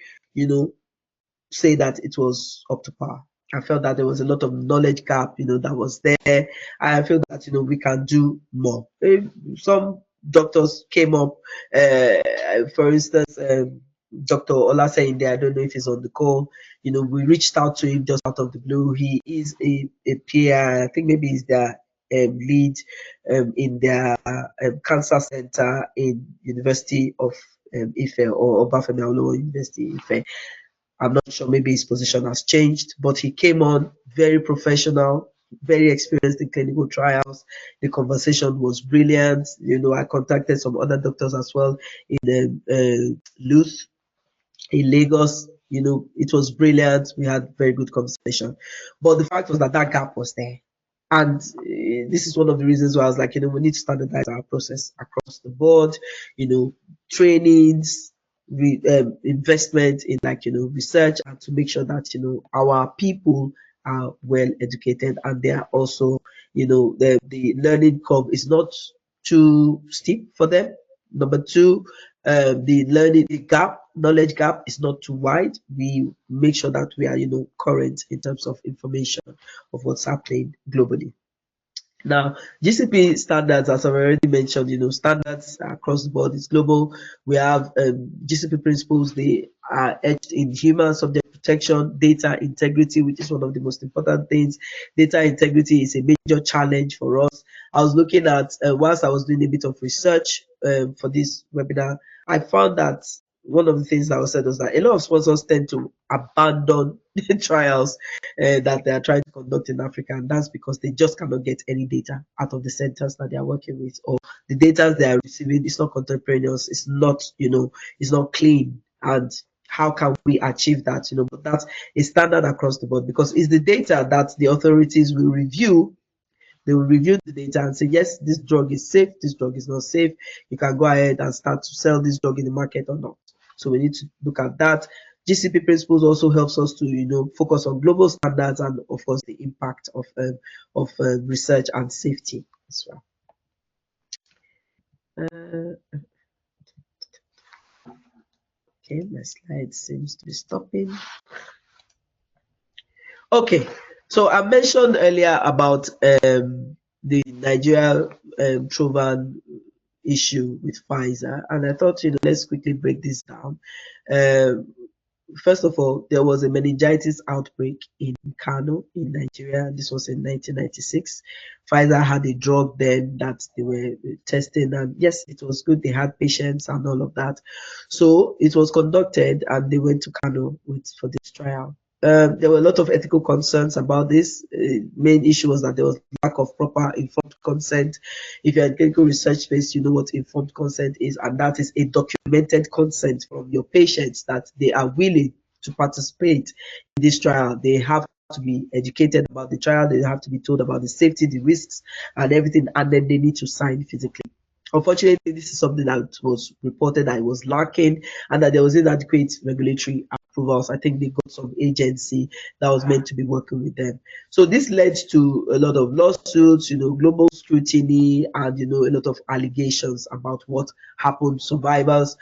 Speaker 1: say that it was up to par. I felt that there was a lot of knowledge gap, that was there. I feel that, we can do more. Some doctors came up, for instance, Dr. Olase in there, I don't know if he's on the call. We reached out to him just out of the blue. He is a peer. I think maybe he's their lead in their cancer center in University of Ife, or Obafemi Awolowo University Ife. I'm not sure, maybe his position has changed, but he came on very professional, very experienced in clinical trials. The conversation was brilliant. I contacted some other doctors as well in Luth, in Lagos. It was brilliant. We had very good conversation. But the fact was that gap was there. And this is one of the reasons why I was like, we need to standardize our process across the board, trainings, investment in research, and to make sure that our people are well educated, and they are also the learning curve is not too steep for them. Number two, the knowledge gap is not too wide. We make sure that we are, current in terms of information of what's happening globally. Now, GCP standards, as I've already mentioned, standards across the board is global. We have GCP principles. They are edged in human subject protection, data integrity, which is one of the most important things. Data integrity is a major challenge for us. I was looking at, whilst I was doing a bit of research for this webinar, I found that one of the things that was said was that a lot of sponsors tend to abandon the trials that they are trying to conduct in Africa, and that's because they just cannot get any data out of the centers that they are working with, or the data they are receiving is not contemporaneous, it's not, it's not clean. And how can we achieve that? But that's a standard across the board, because it's the data that the authorities will review. They will review the data and say, yes, this drug is safe, this drug is not safe. You can go ahead and start to sell this drug in the market or not. So we need to look at that. GCP principles also helps us to, focus on global standards and, of course, the impact of research and safety as well. Okay, my slide seems to be stopping. Okay, so I mentioned earlier about the Nigeria Trovan issue with Pfizer, and I thought, let's quickly break this down. First of all, there was a meningitis outbreak in Kano in Nigeria. This was in 1996. Pfizer had a drug then that they were testing, and yes, it was good. They had patients and all of that. So it was conducted, and they went to Kano for this trial. There were a lot of ethical concerns about this. Main issue was that there was lack of proper informed consent. If you're in clinical research space, you know what informed consent is, and that is a documented consent from your patients that they are willing to participate in this trial. They have to be educated about the trial. They have to be told about the safety, the risks, and everything, and then they need to sign physically. Unfortunately, this is something that was reported that it was lacking, and that there was inadequate regulatory approvals. I think they got some agency that was meant to be working with them. So this led to a lot of lawsuits, global scrutiny, and a lot of allegations about what happened. Survivors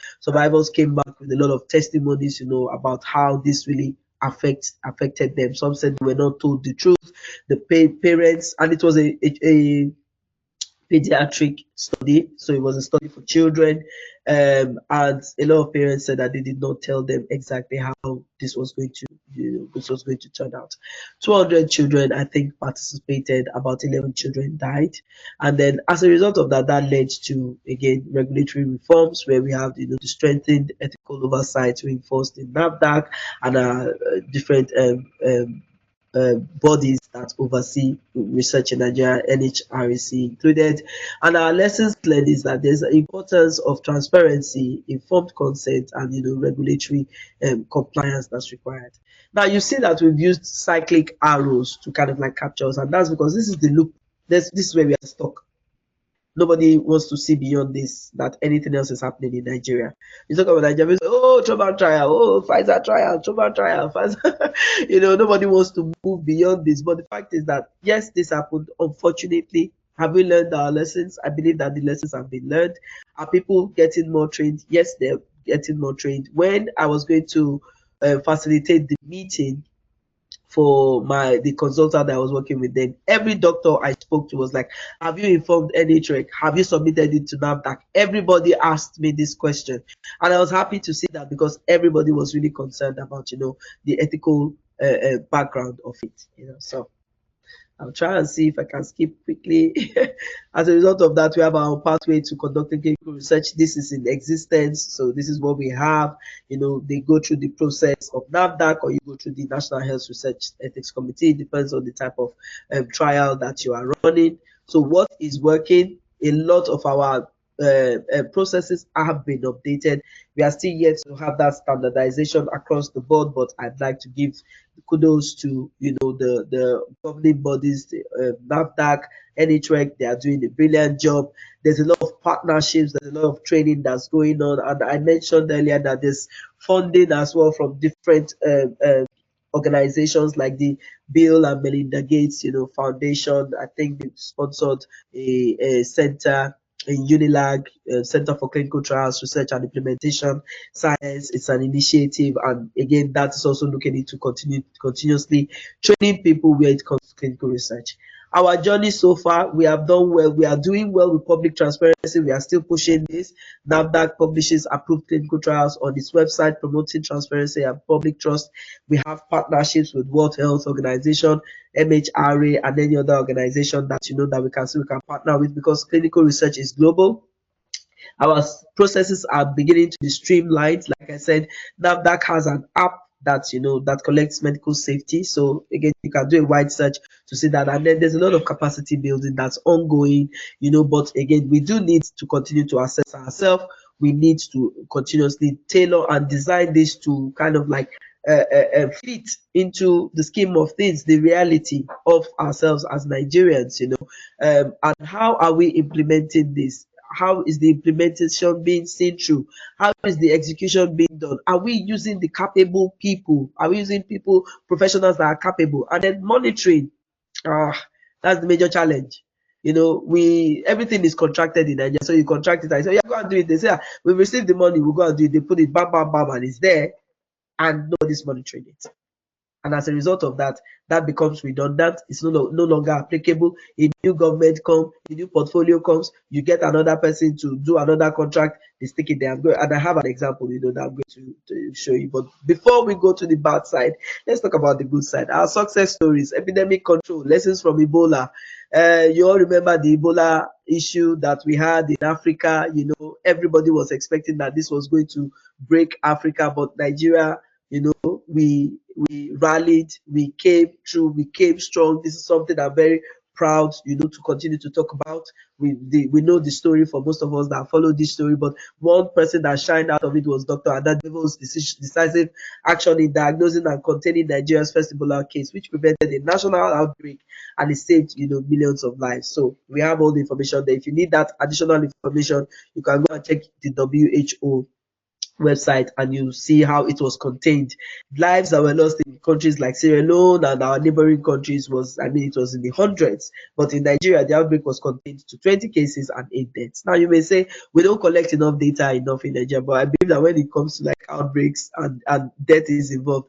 Speaker 1: came back with a lot of testimonies, about how this really affected them. Some said they were not told the truth. The parents, and it was a pediatric study, so it was a study for children, and a lot of parents said that they did not tell them exactly how this was going to turn out. 200 children, I think, participated. About 11 children died, and then as a result of that, that led to, again, regulatory reforms where we have the strengthened ethical oversight reinforced in NAFDAC and different bodies that oversee research in Nigeria, NHRC included. And our lessons learned is that there's an importance of transparency, informed consent, and regulatory compliance that's required. Now you see that we've used cyclic arrows to kind of like capture us, and that's because this is the loop. This is where we are stuck. Nobody wants to see beyond this, that anything else is happening in Nigeria. You talk about Nigeria, oh, Trovan trial, oh, Pfizer trial, Trovan trial, Pfizer. Nobody wants to move beyond this. But the fact is that, yes, this happened. Unfortunately, have we learned our lessons? I believe that the lessons have been learned. Are people getting more trained? Yes, they're getting more trained. When I was going to facilitate the meeting for the consultant that I was working with, then every doctor I spoke to was like, have you informed NHREC? Have you submitted it to NAFDAC? Everybody asked me this question, and I was happy to see that, because everybody was really concerned about the ethical background of it. So I'll try and see if I can skip quickly. As a result of that, we have our pathway to conducting clinical research. This is in existence, so this is what we have. They go through the process of NAFDAC, or you go through the National Health Research Ethics Committee. It depends on the type of trial that you are running. So what is working? A lot of our processes have been updated. We are still yet to have that standardization across the board, but I'd like to give kudos to the governing bodies, the NAFDAC, NHREC. They are doing a brilliant job. There's a lot of partnerships, there's a lot of training that's going on, and I mentioned earlier that there's funding as well from different organizations like the Bill and Melinda Gates Foundation. I think they sponsored a center in Unilag, Center for Clinical Trials Research and Implementation Science. It's an initiative, and again, that is also looking into continuously training people where it comes to clinical research. Our journey so far, we have done well. We are doing well with public transparency. We are still pushing this. NAFDAC publishes approved clinical trials on its website, promoting transparency and public trust. We have partnerships with World Health Organization, MHRA, and any other organization that that we can partner with, because clinical research is global. Our processes are beginning to be streamlined. Like I said, NAFDAC has an app that that collects medical safety. So again, you can do a wide search to see that. And then there's a lot of capacity building that's ongoing, but again, we do need to continue to assess ourselves. We need to continuously tailor and design this to kind of like fit into the scheme of things, the reality of ourselves as Nigerians, and how are we implementing this? How is the implementation being seen through? How is the execution being done? Are we using the capable people? Are we using people, professionals that are capable? And then monitoring. That's the major challenge. Everything is contracted in Nigeria. So you contract it and say, yeah, go and do it. They say, we received the money, we'll go and do it. They put it bam, bam, bam, and it's there, and nobody's monitoring it. And as a result of that, that becomes redundant. It's no longer applicable. A new government comes, a new portfolio comes, you get another person to do another contract, they stick it there. And I have an example, that I'm going to show you. But before we go to the bad side, let's talk about the good side. Our success stories, epidemic control, lessons from Ebola. You all remember the Ebola issue that we had in Africa. Everybody was expecting that this was going to break Africa, but Nigeria, we rallied, we came through, we came strong. This is something I'm very proud, to continue to talk about. We know the story for most of us that follow this story, but one person that shined out of it was Dr. Adadevo's decisive action in diagnosing and containing Nigeria's first Ebola case, which prevented a national outbreak, and it saved, millions of lives. So we have all the information there. If you need that additional information, you can go and check the WHO website and you see how it was contained. Lives that were lost in countries like Sierra Leone and our neighboring countries it was in the hundreds, but in Nigeria the outbreak was contained to 20 cases and 8 deaths. Now you may say we don't collect enough data in Nigeria, but I believe that when it comes to like outbreaks and death is involved,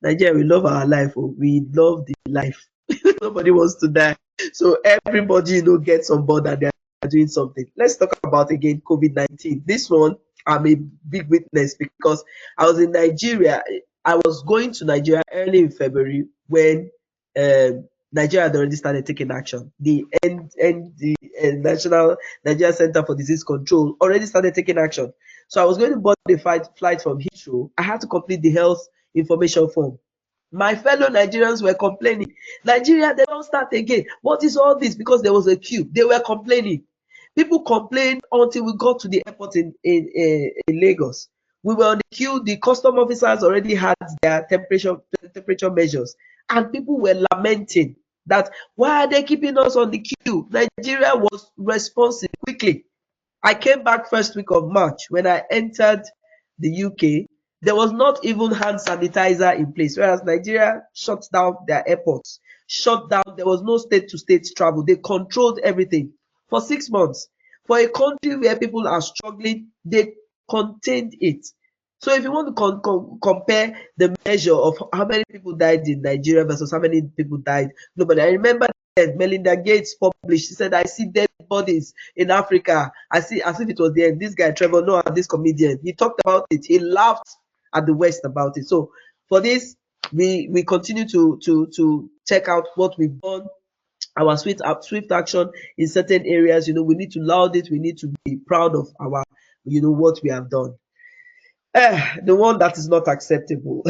Speaker 1: Nigeria, we love our life. We love the life. Nobody wants to die, so everybody gets on board and they're doing something. Let's talk about again COVID-19. This one, I'm a big witness because I was in Nigeria. I was going to Nigeria early in February when Nigeria had already started taking action. The National Nigeria Center for Disease Control already started taking action. So I was going to board the flight from Heathrow. I had to complete the health information form. My fellow Nigerians were complaining. Nigeria, they don't start again. What is all this? Because there was a queue. They were complaining. People complained until we got to the airport in Lagos. We were on the queue. The custom officers already had their temperature measures, and people were lamenting that why are they keeping us on the queue? Nigeria was responsive quickly. I came back first week of March. When I entered the UK, there was not even hand sanitizer in place, whereas Nigeria shut down their airports, shut down. There was no state-to-state travel. They controlled everything for 6 months. For a country where people are struggling, they contained it. So if you want to compare the measure of how many people died in Nigeria versus how many people died globally, I remember that Melinda Gates published, she said, I see dead bodies in Africa. I see, as if it was the end. This guy, Trevor Noah, this comedian, he talked about it. He laughed at the West about it. So for this, we continue to check out what we've done, our swift action in certain areas. We need to laud it. We need to be proud of our, what we have done. The one that is not acceptable.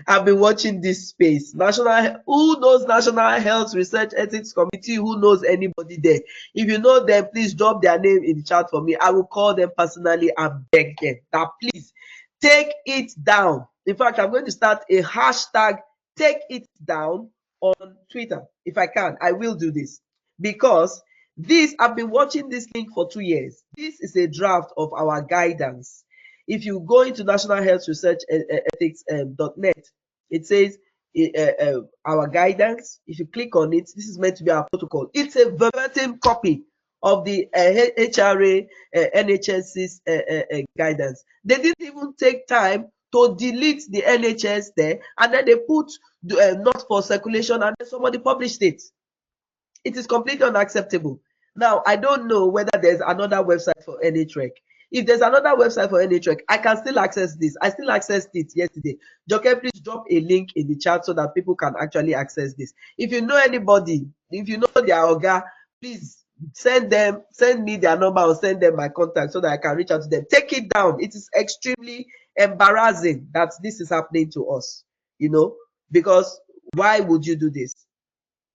Speaker 1: I've been watching this space. Who knows National Health Research Ethics Committee? Who knows anybody there? If you know them, please drop their name in the chat for me. I will call them personally and beg them that please take it down. In fact, I'm going to start a hashtag take it down on Twitter. If I can, I will do this, because I've been watching this link for 2 years. This is a draft of our guidance. If you go into National Health Research Ethics.net, it says our guidance. If you click on it, this is meant to be our protocol. It's a verbatim copy of the HRA, NHS's guidance. They didn't even take time to delete the NHS there, and then they put not for circulation, and then somebody published it. It is completely unacceptable. Now, I don't know whether there's another website for NHREC. If there's another website for NHREC, I can still access this. I still accessed it yesterday. Joke, please drop a link in the chat so that people can actually access this. If you know anybody, if you know their Oga, please send me their number or send them my contact so that I can reach out to them. Take it down. It is extremely embarrassing that this is happening to us, because why would you do this?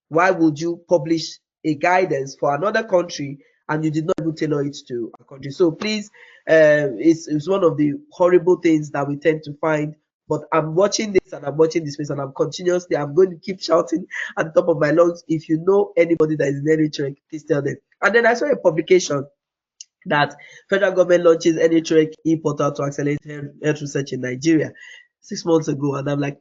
Speaker 1: Why would you publish a guidance for another country and you did not even tailor it to a country? So please, it's one of the horrible things that we tend to find. But I'm watching this and I'm watching this space, and I'm going to keep shouting at the top of my lungs. If you know anybody that is in any track, please tell them. And then I saw a publication that federal government launches NHREC e-portal to accelerate health research in Nigeria 6 months ago, and I'm like,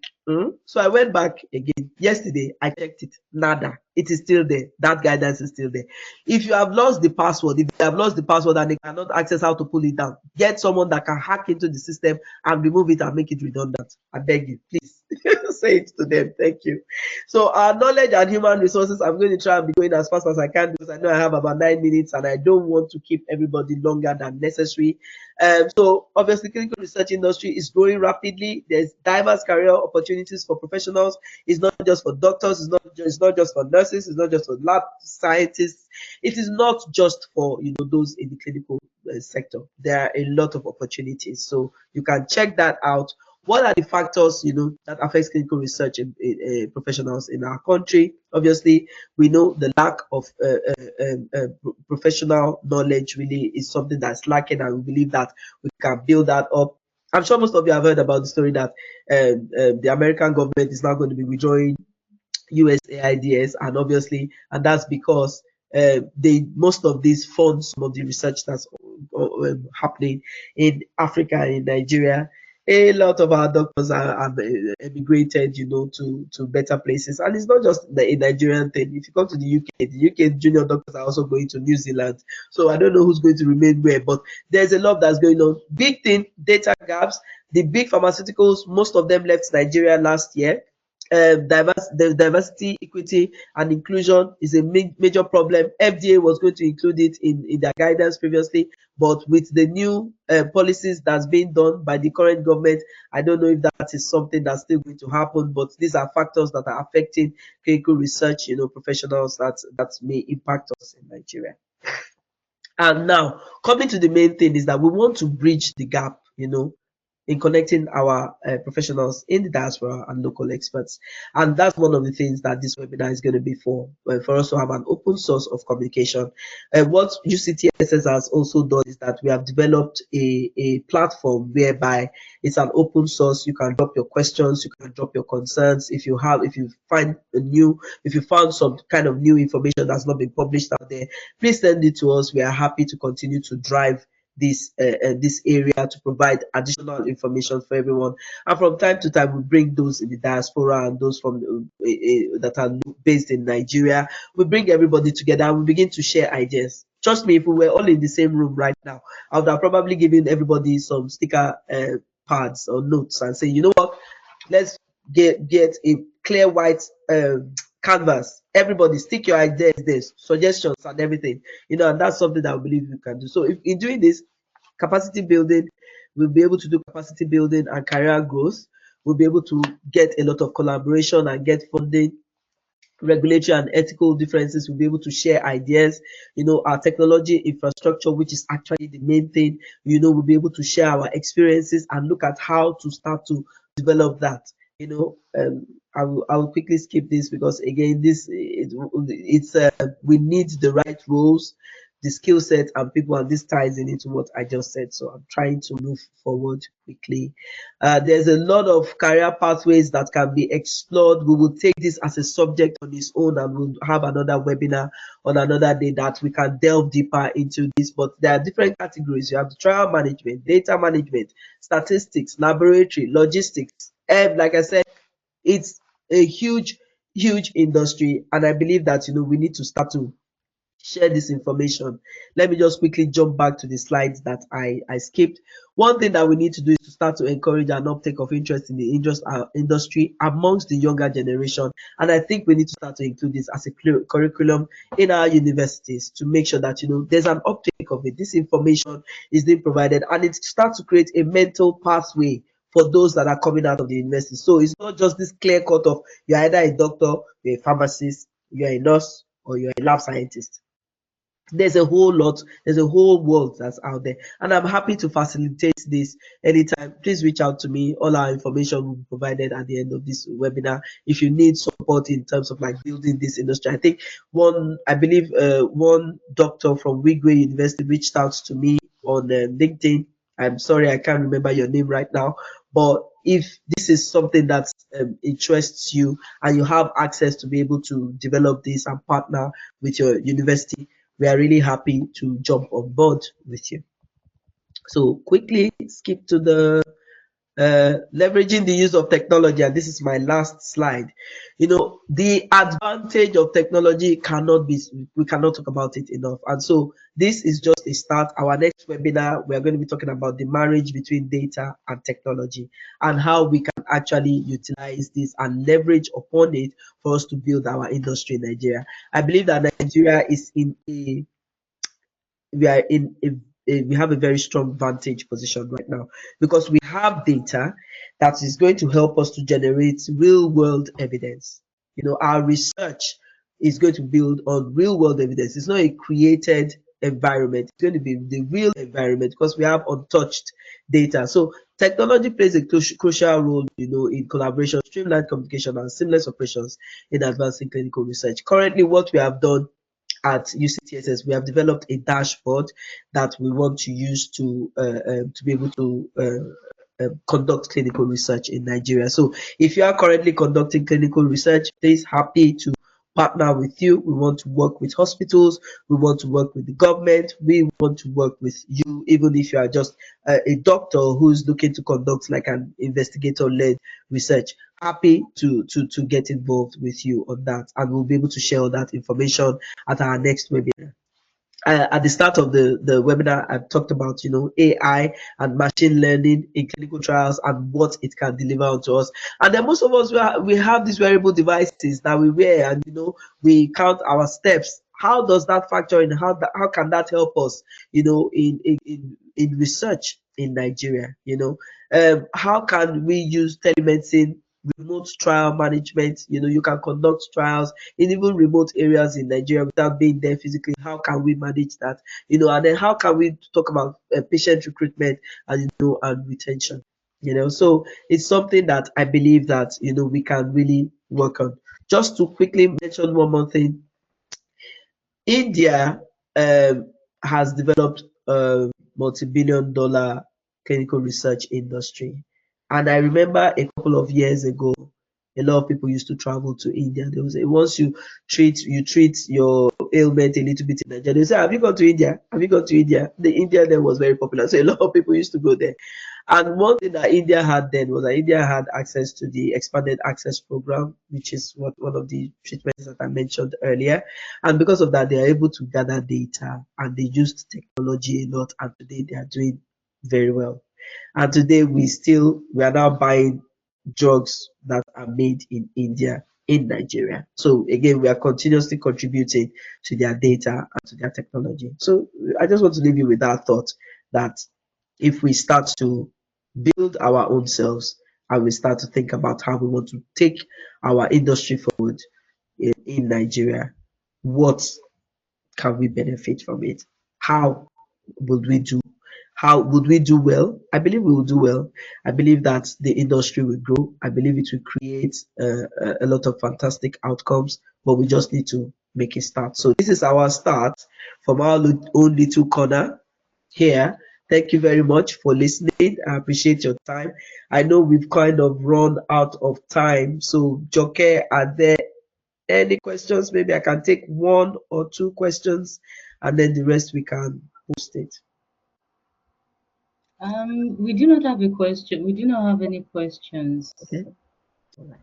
Speaker 1: So I went back again yesterday. I checked it. Nada. It is still there. That guidance is still there. If you have lost the password, if you have lost the password and they cannot access how to pull it down, get someone that can hack into the system and remove it and make it redundant. I beg you, please say it to them. Thank you. So our knowledge and human resources, I'm going to try and be going as fast as I can because I know I have about 9 minutes and I don't want to keep everybody longer than necessary. So obviously, clinical research industry is growing rapidly. There's diverse career opportunities for professionals. It's not just for doctors. It's not just for nurses. It's not just for lab scientists. It is not just for those in the clinical sector. There are a lot of opportunities. So you can check that out. What are the factors that affects clinical research professionals in our country? Obviously, we know the lack of professional knowledge really is something that's lacking, and we believe that we can build that up. I'm sure most of you have heard about the story that the American government is now going to be withdrawing USAIDs, and that's because most of these funds, some of the research that's happening in Africa and in Nigeria. A lot of our doctors have emigrated, to better places, and it's not just a Nigerian thing. If you come to the UK junior doctors are also going to New Zealand. So I don't know who's going to remain where, but there's a lot that's going on. Big thing, data gaps. The big pharmaceuticals, most of them left Nigeria last year. Diversity, equity, and inclusion is a major problem. FDA was going to include it in their guidance previously, but with the new policies that's being done by the current government, I don't know if that is something that's still going to happen. But these are factors that are affecting clinical research, professionals that may impact us in Nigeria. And now, coming to the main thing is that we want to bridge the gap, in connecting our professionals in the diaspora and local experts. And that's one of the things that this webinar is going to be for us to have an open source of communication. What UCTSS has also done is that we have developed a platform whereby it's an open source. You can drop your questions, you can drop your concerns. If you found some kind of new information that's not been published out there, please send it to us. We are happy to continue to drive this area to provide additional information for everyone, and from time to time we bring those in the diaspora and those from that are based in Nigeria. We bring everybody together and we begin to share ideas. Trust me, if we were all in the same room right now, I would have probably given everybody some sticker pads or notes and say, you know what, let's get a clear white canvas. Everybody stick your ideas there, suggestions and everything, and that's something that I believe you can do. So if in doing this capacity building, we'll be able to do capacity building and career growth. We'll be able to get a lot of collaboration and get funding. Regulatory and ethical differences, we'll be able to share ideas. Our technology infrastructure, which is actually the main thing, we'll be able to share our experiences and look at how to start to develop that. I will quickly skip this because again, we need the right roles, the skill set and people, and this ties into what I just said. So I'm trying to move forward quickly. There's a lot of career pathways that can be explored. We will take this as a subject on its own, and we'll have another webinar on another day that we can delve deeper into this. But there are different categories. You have the trial management, data management, statistics, laboratory, logistics. And like I said, it's a huge industry, and I believe that we need to start to share this information. Let me just quickly jump back to the slides that I skipped. One thing that we need to do is to start to encourage an uptake of interest in the industry amongst the younger generation. And I think we need to start to include this as a curriculum in our universities to make sure that, there's an uptake of it. This information is being provided, and it starts to create a mental pathway for those that are coming out of the university. So it's not just this clear cut of you're either a doctor, you're a pharmacist, you're a nurse, or you're a lab scientist. There's a whole lot, there's a whole world that's out there, and I'm happy to facilitate this anytime. Please reach out to me. All our information will be provided at the end of this webinar. If you need support in terms of like building this industry, I think I believe one doctor from Wigwe University reached out to me on LinkedIn. I'm sorry, I can't remember your name right now, but if this is something that interests you and you have access to be able to develop this and partner with your university, we are really happy to jump on board with you. So quickly skip to the leveraging the use of technology, and this is my last slide. The advantage of technology we cannot talk about it enough. And so this is just a start. Our next webinar, we are going to be talking about the marriage between data and technology and how we can actually utilize this and leverage upon it for us to build our industry in Nigeria. I believe that Nigeria is we have a very strong vantage position right now because we have data that is going to help us to generate real world evidence. Our research is going to build on real world evidence. It's not a created environment. It's going to be the real environment because we have untouched data. So technology plays a crucial role, in collaboration, streamlined communication, and seamless operations in advancing clinical research. Currently, what we have done at UCTSS, we have developed a dashboard that we want to use to be able to conduct clinical research in Nigeria. So if you are currently conducting clinical research, please happy to partner with you. We want to work with hospitals. We want to work with the government. We want to work with you, even if you are just a doctor who's looking to conduct like an investigator-led research. Happy to get involved with you on that, and we'll be able to share all that information at our next webinar. At the start of the webinar, I talked about AI and machine learning in clinical trials and what it can deliver to us. And then most of us we have these wearable devices that we wear, and we count our steps. How does that factor in? How can that help us? In research in Nigeria. How can we use telemedicine? Remote trial management, you can conduct trials in even remote areas in Nigeria without being there physically. How can we manage that? And then how can we talk about patient recruitment and and retention? So it's something that I believe that we can really work on. Just to quickly mention one more thing, India has developed a multi-billion-dollar clinical research industry. And I remember a couple of years ago, a lot of people used to travel to India. They would say, once you treat your ailment a little bit in Nigeria, they say, have you gone to India? Have you gone to India? The India then was very popular. So a lot of people used to go there. And one thing that India had then was that India had access to the expanded access program, which is one of the treatments that I mentioned earlier. And because of that, they are able to gather data, and they used technology a lot. And today they are doing very well. And today we are now buying drugs that are made in India in Nigeria. So again, we are continuously contributing to their data and to their technology. So I just want to leave you with that thought that if we start to build our own selves and we start to think about how we want to take our industry forward in Nigeria, what can we benefit from it? How would we do? How would we do well? I believe we will do well. I believe that the industry will grow. I believe it will create a lot of fantastic outcomes, but we just need to make a start. So this is our start from our own little corner here. Thank you very much for listening. I appreciate your time. I know we've kind of run out of time. So Joke, are there any questions? Maybe I can take one or two questions, and then the rest we can post it.
Speaker 2: We do not have a question. We do not have any questions.
Speaker 1: Okay. All right.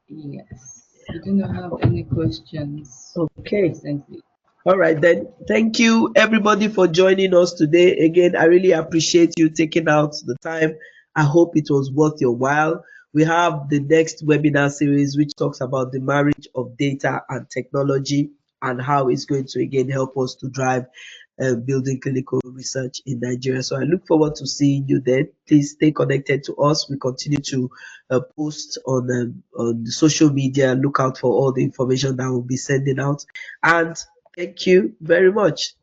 Speaker 2: Yes, we do not have any questions.
Speaker 1: Okay.
Speaker 2: Recently.
Speaker 1: All right, then. Thank you, everybody, for joining us today. Again, I really appreciate you taking out the time. I hope it was worth your while. We have the next webinar series, which talks about the marriage of data and technology and how it's going to again help us to drive building clinical research in Nigeria. So I look forward to seeing you then. Please stay connected to us. We continue to post on the social media. Look out for all the information that we'll be sending out. And thank you very much.